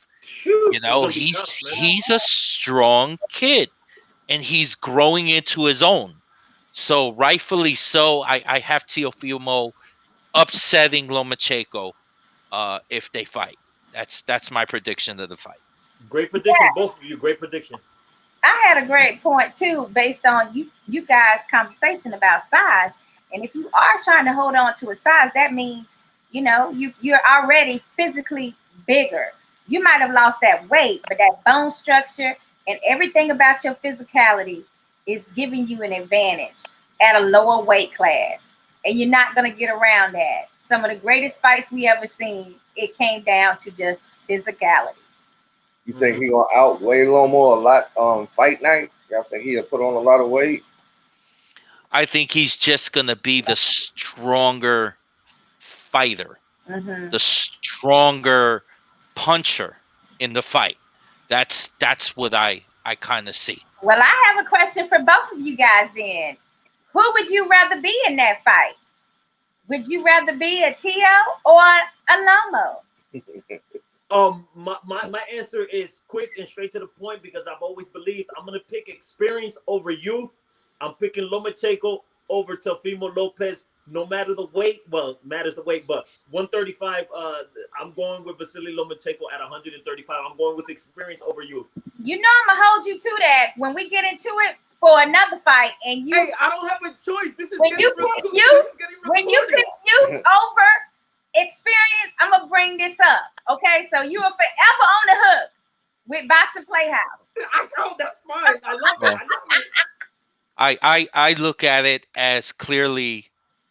He's a strong kid, and he's growing into his own. So rightfully so, I have Teofimo upsetting Lomachenko if they fight. That's my prediction of the fight. Great prediction, both of you. Great prediction. I had a great point too, based on you guys' conversation about size. And if you are trying to hold on to a size, that means you're already physically bigger. You might have lost that weight, but that bone structure and everything about your physicality is giving you an advantage at a lower weight class, and you're not going to get around that. Some of the greatest fights we ever seen, it came down to just physicality. You think he gonna outweigh Lomo a lot fight night? Y'all think he'll put on a lot of weight? I think he's just gonna be the stronger fighter, the stronger puncher in the fight. That's what I kind of see. Well, I have a question for both of you guys then. Who would you rather be in that fight? Would you rather be a Tio or a Lomo? My answer is quick and straight to the point because I've always believed I'm gonna pick experience over youth. I'm picking Lomachenko over Teofimo Lopez, no matter the weight. Well, matters the weight, but 135. I'm going with Vasily Lomachenko at 135. I'm going with experience over youth. I'm gonna hold you to that when we get into it for another fight. And you, hey, I don't have a choice. This is when you pick youth over experience, I'm gonna bring this up. Okay, so you are forever on the hook with Boxing Playhouse. I know that's fine. I love it. I look at it as clearly,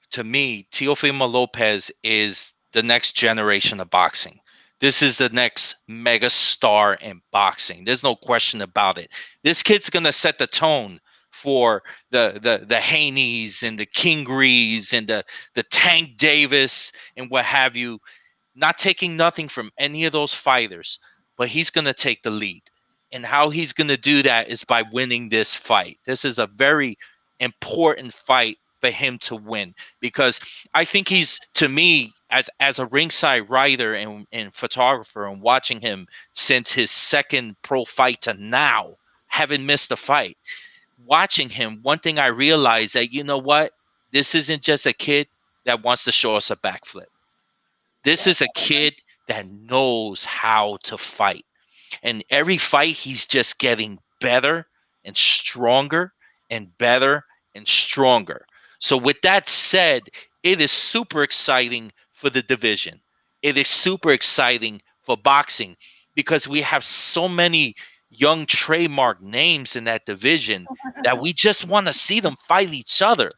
to me, Teofimo Lopez is the next generation of boxing. This is the next mega star in boxing. There's no question about it. This kid's gonna set the tone for the Haneys and the King Greaves and the Tank Davis and what have you. Not taking nothing from any of those fighters, but he's gonna take the lead. And how he's gonna do that is by winning this fight. This is a very important fight for him to win, because I think he's, to me, as a ringside writer and photographer, and watching him since his second pro fight to now, haven't missed a fight. Watching him, one thing I realized that, you know what? This isn't just a kid that wants to show us a backflip. This is a kid that knows how to fight. And every fight, he's just getting better and stronger and better and stronger. So with that said, it is super exciting for the division. It is super exciting for boxing, because we have so many young trademark names in that division that we just want to see them fight each other.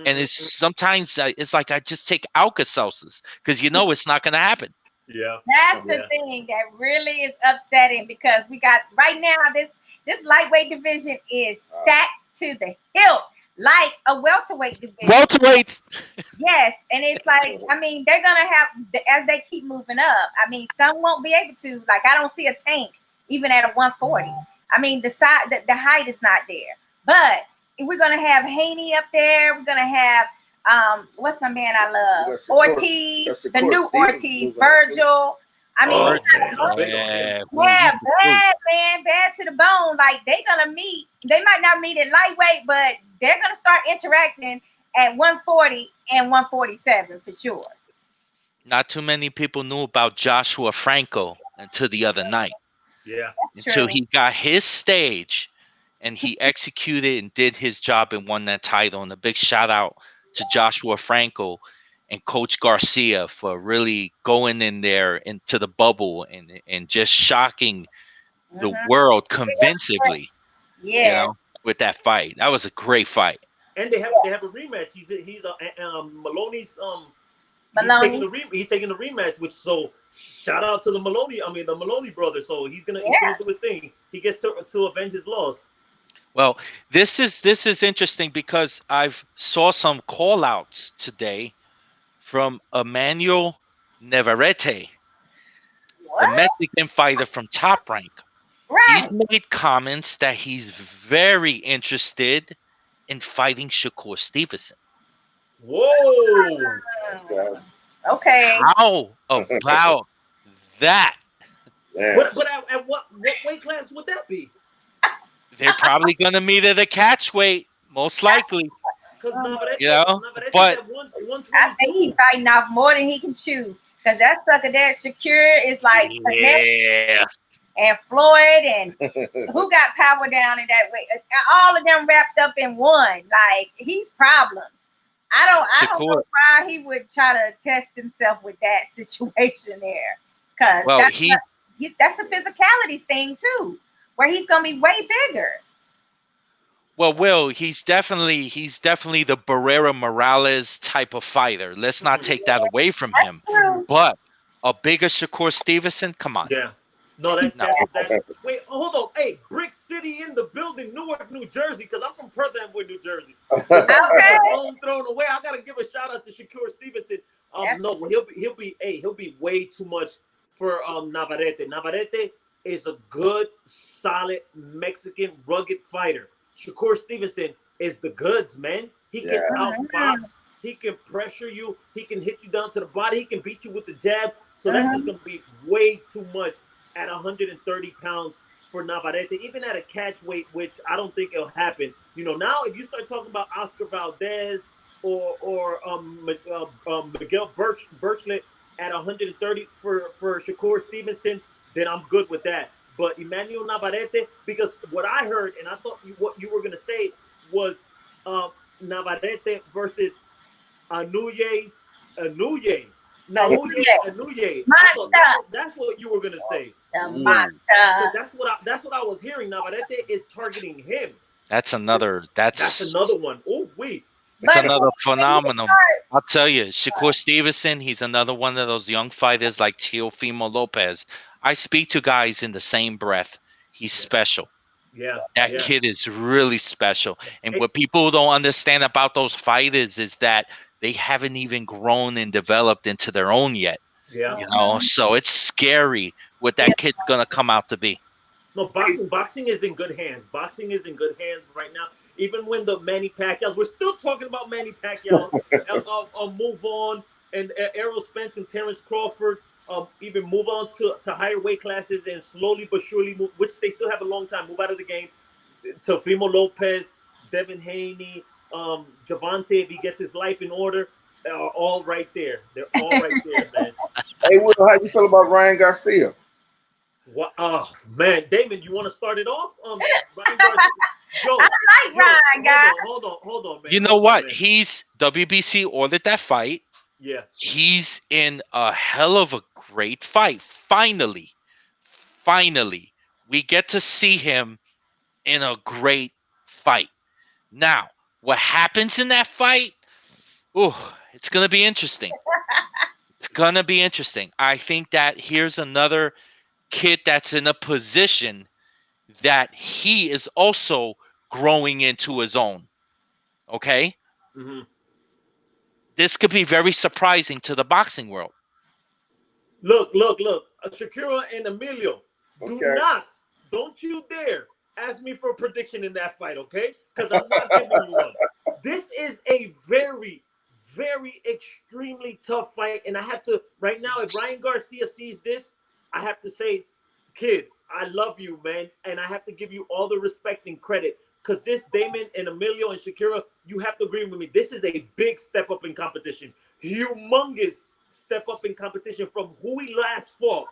And it's sometimes it's like I just take Alka-Seltzers, because it's not going to happen. Yeah, that's the thing that really is upsetting, because we got right now this lightweight division is stacked to the hilt, like a welterweight division. Welterweights. Yes, and it's like, I mean, they're gonna have, as they keep moving up. I mean, some won't be able to. Like, I don't see a Tank even at a 140. I mean, the height is not there. But we're gonna have Haney up there. We're gonna have what's my man I love? Ortiz, the new Ortiz, Virgil. I mean, bad man, bad to the bone. Like, they're gonna meet. They might not meet at lightweight, but they're gonna start interacting at 140 and 147 for sure. Not too many people knew about Joshua Franco until the other night. Yeah, until he got his stage and he executed and did his job and won that title. And a big shout out to Joshua Franco and Coach Garcia for really going in there into the bubble and just shocking the world convincingly. Yeah, with that fight. That was a great fight. And they have a rematch. He's Maloney's he's taking the rematch, which, so shout out to the Maloney brothers. So he's gonna do his thing. He gets to avenge his loss. Well, this is interesting, because I've saw some call outs today from Emilio Navarrete, the Mexican fighter from Top Rank. Right. He's made comments that he's very interested in fighting Shakur Stevenson. Whoa. Okay. How about that? But at what weight class would that be? They're probably going to meet at a catch weight, most likely. Because but I think he's fighting off more than he can chew. Because that sucker there, Shakur, is like and Floyd, and who got power down in that way? All of them wrapped up in one. Like, he's problems. I don't know why he would try to test himself with that situation there. Because that's a physicality thing too, where he's gonna be way bigger. Well, Will, he's definitely the Barrera Morales type of fighter. Let's not take that away from him. But a bigger Shakur Stevenson, come on. Yeah. No, that's wait, hold on. Hey, Brick City in the building, Newark, New Jersey, because I'm from Perth Amboy, New Jersey. So home thrown away. I gotta give a shout out to Shakur Stevenson. No, he'll be way too much for Navarrete. Navarrete is a good, solid Mexican rugged fighter. Shakur Stevenson is the goods, man. He can outbox, he can pressure you, he can hit you down to the body, he can beat you with the jab. So that's just gonna be way too much at 130 pounds for Navarrete, even at a catch weight, which I don't think it'll happen. Now if you start talking about Oscar Valdez or Miguel Birchlet at 130 for Shakur Stevenson, then I'm good with that. But Emilio Navarrete, because what I heard, and I thought what you were going to say was Navarrete versus Anuye. That's what you were going to say. That's what I was hearing. Navarrete is targeting him. That's another one. Oh, wait. It's another phenomenal I'll tell you, Shakur Stevenson, he's another one of those young fighters like Teofimo Lopez. I speak to guys in the same breath. He's special. Yeah. That yeah. kid is really special. And Hey. what people don't understand about those fighters is that they haven't even grown and developed into their own yet. Yeah. You know, so it's scary what that kid's gonna come out to be. No, boxing is in good hands. Boxing is in good hands right now. Even when the Manny Pacquiao, we're still talking about Manny Pacquiao. Move on, and Errol Spence and Terrence Crawford even move on to higher weight classes and slowly but surely move, which they still have a long time, move out of the game. Teofimo Lopez, Devin Haney, Javante, if he gets his life in order, are all right there. They're all right there, man. Hey, Will, how you feel about Ryan Garcia? What? Oh man, Damon, you want to start it off? Ryan Garcia. Yo, I like Ryan, guys. Hold on, man. You know what? He's WBC ordered that fight. Yeah. He's in a hell of a great fight. Finally, we get to see him in a great fight. Now, what happens in that fight? Oh, it's gonna be interesting. It's gonna be interesting. I think that here's another kid that's in a position that he is also growing into his own. Okay? Mm-hmm. This could be very surprising to the boxing world. Look. Shakira and Emilio, don't you dare ask me for a prediction in that fight, okay? Because I'm not giving you one. This is a very, very extremely tough fight. And I have to, right now, if Ryan Garcia sees this, I have to say, kid, I love you, man. And I have to give you all the respect and credit. Because this Damon and Emilio and Shakira, you have to agree with me. This is a big step up in competition. Humongous step up in competition from who he last fought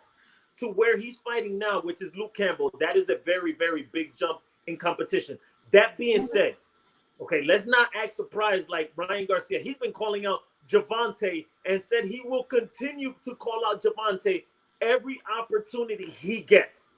to where he's fighting now, which is Luke Campbell. That is a very, very big jump in competition. That being said, okay, let's not act surprised like Ryan Garcia. He's been calling out Javante and said he will continue to call out Javante every opportunity he gets.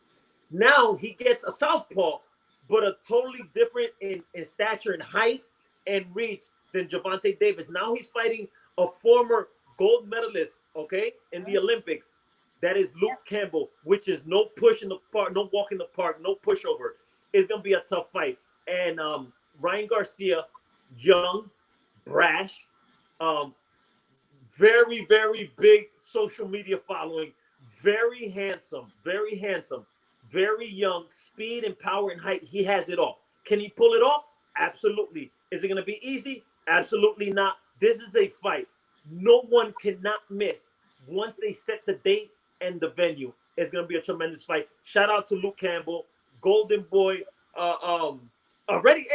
Now he gets a southpaw, but a totally different in stature and height and reach than Javante Davis. Now he's fighting a former gold medalist, okay, in the Olympics. That is Luke Campbell, which is no push in the park, no walk in the park, no pushover. It's going to be a tough fight. And Ryan Garcia, young, brash, very, very big social media following, very handsome, very young, speed and power and height. He has it all. Can he pull it off? Absolutely. Is it going to be easy? Absolutely not. This is a fight no one cannot miss. Once they set the date and the venue, it's going to be a tremendous fight. Shout out to Luke Campbell, Golden Boy. Already,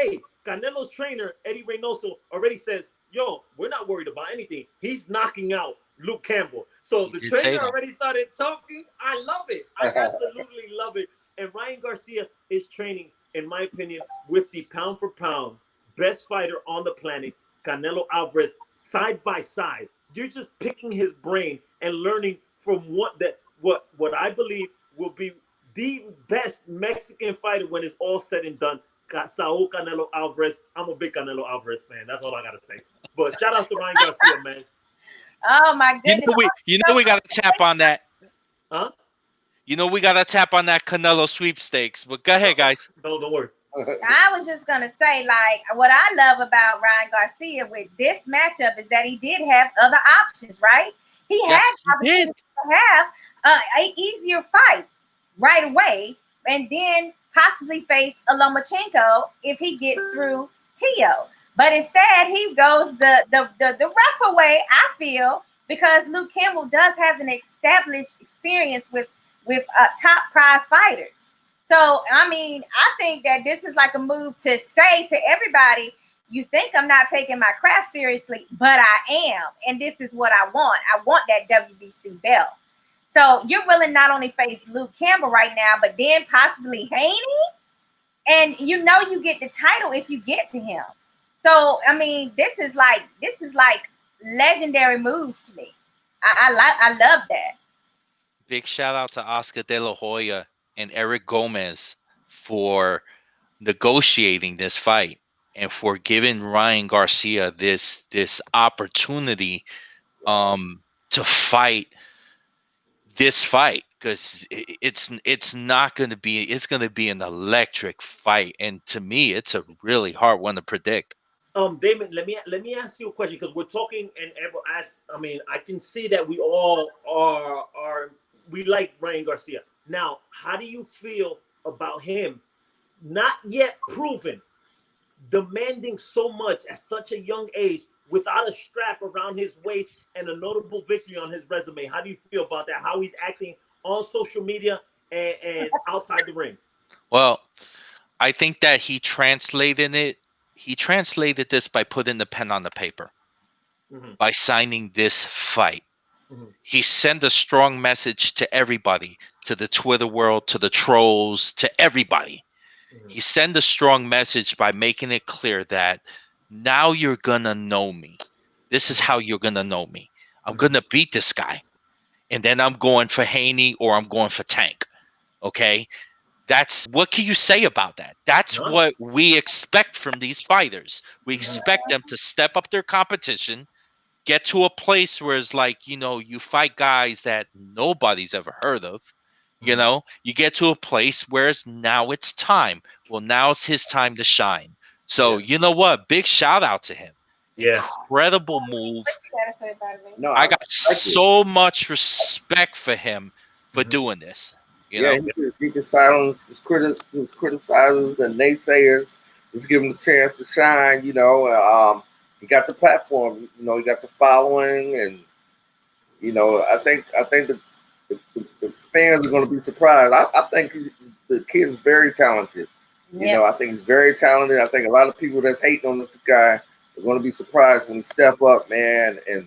Canelo's trainer, Eddie Reynoso, already says, yo, we're not worried about anything. He's knocking out Luke Campbell. So the trainer already started talking. I love it. I absolutely love it. And Ryan Garcia is training, in my opinion, with the pound for pound best fighter on the planet, Canelo Alvarez, side by side. You're just picking his brain and learning from what I believe will be the best Mexican fighter when it's all said and done. Saul Canelo Alvarez. I'm a big Canelo Alvarez fan. That's all I gotta say. But shout out to Ryan Garcia, man. Oh my goodness! You know we gotta tap on that. Huh? You know we gotta tap on that Canelo sweepstakes. But go ahead, guys. Don't worry. I was just gonna say, like, what I love about Ryan Garcia with this matchup is that he did have other options, right? He had opportunity to have an easier fight right away, and then possibly face a Lomachenko if he gets through Tio. But instead, he goes the rougher way, I feel, because Luke Campbell does have an established experience with top prize fighters. So, I mean, I think that this is like a move to say to everybody, you think I'm not taking my craft seriously, but I am. And this is what I want. I want that WBC belt. So you're willing not only face Luke Campbell right now, but then possibly Haney. And you know you get the title if you get to him. So, I mean, this is like legendary moves to me. I love that. Big shout out to Oscar De La Hoya and Eric Gomez for negotiating this fight. and for giving Ryan Garcia this opportunity to fight this fight, because it's not going to be, it's going to be an electric fight, and to me it's a really hard one to predict. Damon, let me ask you a question, because we're talking and I mean, I can see that we all are we like Ryan Garcia. Now, how do you feel about him not yet proven, demanding so much at such a young age without a strap around his waist and a notable victory on his resume? How do you feel about that? How he's acting on social media and outside the ring? Well, I think that he translated this by putting the pen on the paper, by signing this fight. He sent a strong message to everybody, to the Twitter world, to the trolls, to everybody. He sent a strong message by making it clear that now you're gonna know me. This is how you're gonna know me. I'm gonna beat this guy, and then I'm going for Haney or I'm going for Tank. Okay, that's what can you say about that? That's what we expect from these fighters. We expect them to step up their competition, get to a place where it's like, you know, you fight guys that nobody's ever heard of. You know, you get to a place where now it's time. Well, now it's his time to shine. So, you know what? Big shout out to him. Yeah. Incredible move. No, I got so much respect for him for doing this. You know? He can silence his criticizers and naysayers. Just give him a chance to shine. You know, he got the platform. You know, he got the following, and you know, I think the fans are going to be surprised. I think the kid is very talented. You know, I think he's very talented. I think a lot of people that's hating on this guy are going to be surprised when he step up, man, and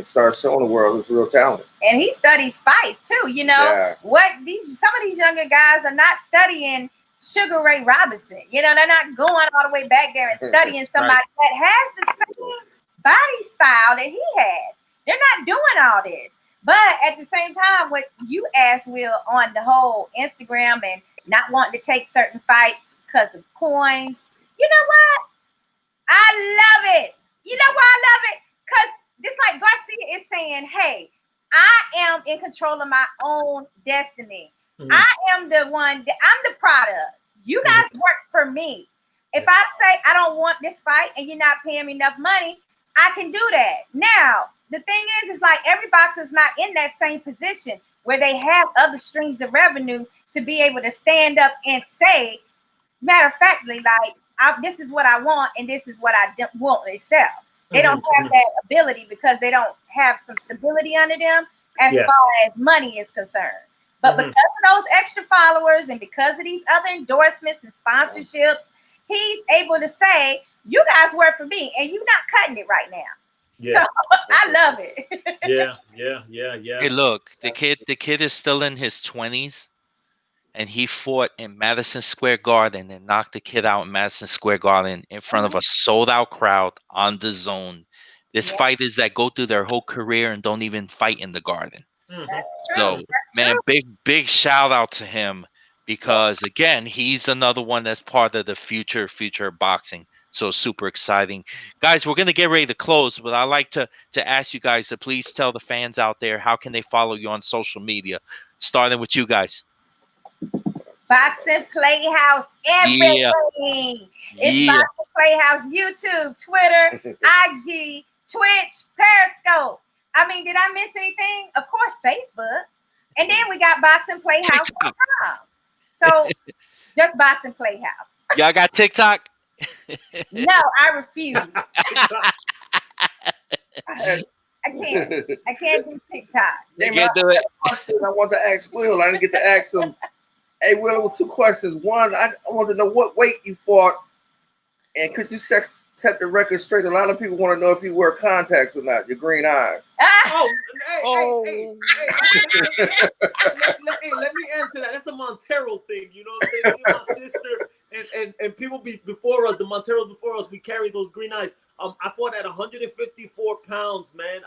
start showing the world his real talent. And he studies fights too. You know some of these younger guys are not studying Sugar Ray Robinson. You know, they're not going all the way back there and studying somebody that has the same body style that he has. They're not doing all this. But at the same time, what you asked, Will, on the whole Instagram and not wanting to take certain fights because of coins, you know what? I love it. You know why I love it? Because it's like Garcia is saying, hey, I am in control of my own destiny. I am the one, I'm the product. You guys work for me. If I say I don't want this fight and you're not paying me enough money, I can do that. Now, the thing is like every boxer is not in that same position where they have other streams of revenue to be able to stand up and say, matter of factly, like, this is what I want and this is what I won't accept. They don't have that ability because they don't have some stability under them as far as money is concerned. But because of those extra followers and because of these other endorsements and sponsorships, he's able to say, you guys work for me and you're not cutting it right now. Yeah. So I love it. Yeah. Hey, look, the kid is still in his 20s, and he fought in Madison Square Garden and knocked the kid out in Madison Square Garden in front of a sold-out crowd on the zone. There's fighters that go through their whole career and don't even fight in the Garden. So, man, big shout out to him, because again, he's another one that's part of the future of boxing. So super exciting. Guys, we're going to get ready to close, but I'd like to ask you guys to please tell the fans out there, how can they follow you on social media? Starting with you guys. Boxing Playhouse, everything. It's Boxing Playhouse, YouTube, Twitter, IG, Twitch, Periscope. I mean, did I miss anything? Of course, Facebook. And then we got BoxingPlayhouse.com. So just Boxing Playhouse. Y'all got TikTok? No, I refuse. I can't do TikTok. You can't do it. I want to ask Will. I didn't get to ask him. Hey, Will, it was two questions. One, I want to know what weight you fought, and could you set the record straight? A lot of people want to know if you wear contacts or not, your green eyes. Hey, let me answer that. That's a Montero thing, you know what I'm saying? Me and my sister and people before us, the Monteros before us, we carry those green eyes. I fought at 154 pounds, man.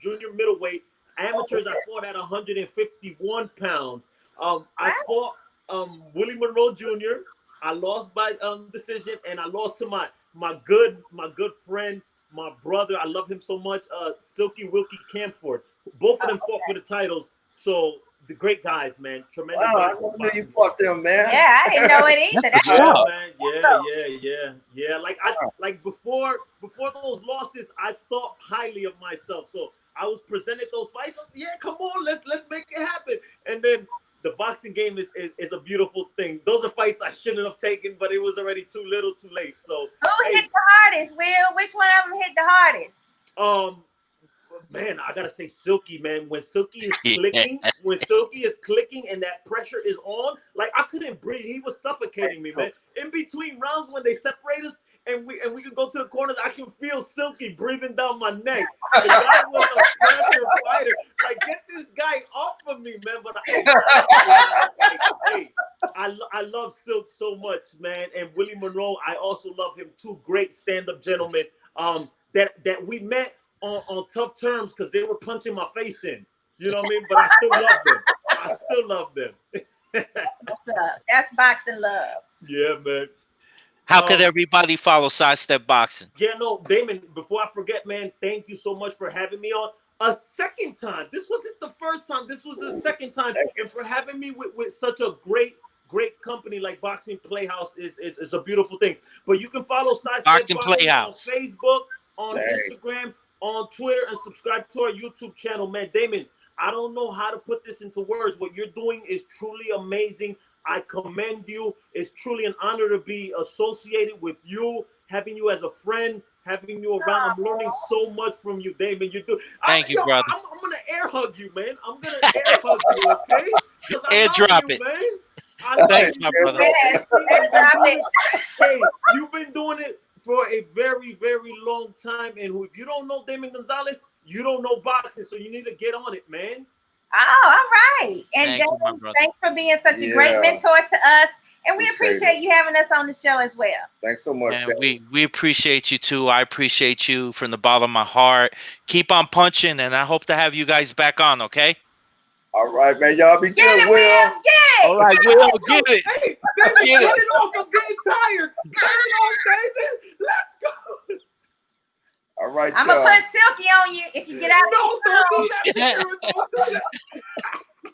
Junior middleweight. Amateurs, I fought at 151 pounds. I fought Willie Monroe Jr. I lost by decision, and I lost to my good friend, my brother. I love him so much. Silky Wilkie Camford. Both of them fought for the titles. So the great guys, man. Tremendous. Wow, I never knew you fought them, man. Yeah, I didn't know it either. That's Yeah, up. man. Yeah. Like before those losses, I thought highly of myself. So I was presented those fights. Yeah, come on, let's make it happen. And then the boxing game is a beautiful thing. Those are fights I shouldn't have taken, but it was already too little, too late. So who hit the hardest, Will? Which one of them hit the hardest? Man, I gotta say Silky, man. When Silky is clicking, and that pressure is on, like I couldn't breathe. He was suffocating me, man. In between rounds when they separate us and we can go to the corners, I can feel Silky breathing down my neck. The guy was a pressure fighter. Like, get this guy off of me, man. But I love Silk so much, man. And Willie Monroe, I also love him. Two great stand-up gentlemen. That we met on tough terms because they were punching my face in. You know what I mean? But I still love them. What's up? That's boxing love. Yeah, man. How could everybody follow SideStep Boxing? Yeah, no, Damon, before I forget, man, thank you so much for having me on a second time. This wasn't the first time. This was the second time. And for having me with such a great company like Boxing Playhouse is a beautiful thing. But you can follow SideStep Boxing Playhouse on Facebook, on Instagram, on Twitter, and subscribe to our YouTube channel, man. Damon, I don't know how to put this into words. What you're doing is truly amazing. I commend you. It's truly an honor to be associated with you, having you as a friend, having you around. I'm learning so much from you, Damon. You do. Thank you, brother. I'm gonna air hug you, man. I'm gonna air hug you, okay? Airdrop it, man. Thanks, my brother. Hey, you've been doing it for a very, very long time. And if you don't know Damon Gonzalez, you don't know boxing. So you need to get on it, man. Oh, all right. And Damon, thanks for being such a great mentor to us. And we appreciate you having us on the show as well. Thanks so much. And we appreciate you too. I appreciate you from the bottom of my heart. Keep on punching, and I hope to have you guys back on, okay? All right, man. Y'all be good, Will. Get it. All right, Will, get it. Hey, David, cut it off. I'm getting tired. Cut it off, David. Let's go. All right, I'm going to put Silky on you if you get out. No, don't do that. Don't do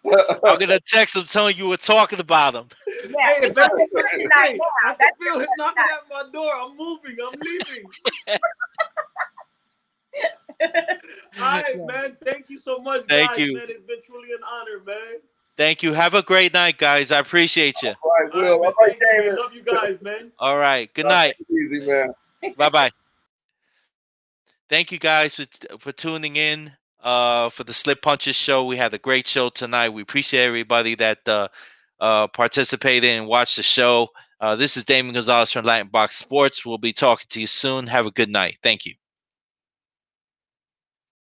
that. I'm going to text him telling you we're talking about him. Yeah, hey, I can feel him knocking at my door. I'm moving. I'm leaving. All right, man. Thank you so much, guys. Thank you. Man. It's been truly an honor, man. Thank you. Have a great night, guys. I appreciate you. All right, Will. All right, David. Love you guys, man. All right. Good night. Easy, man. Bye-bye. Thank you guys for tuning in for the Slip Punches show. We had a great show tonight. We appreciate everybody that participated and watched the show. This is Damon Gonzalez from Latinbox Sports. We'll be talking to you soon. Have a good night. Thank you.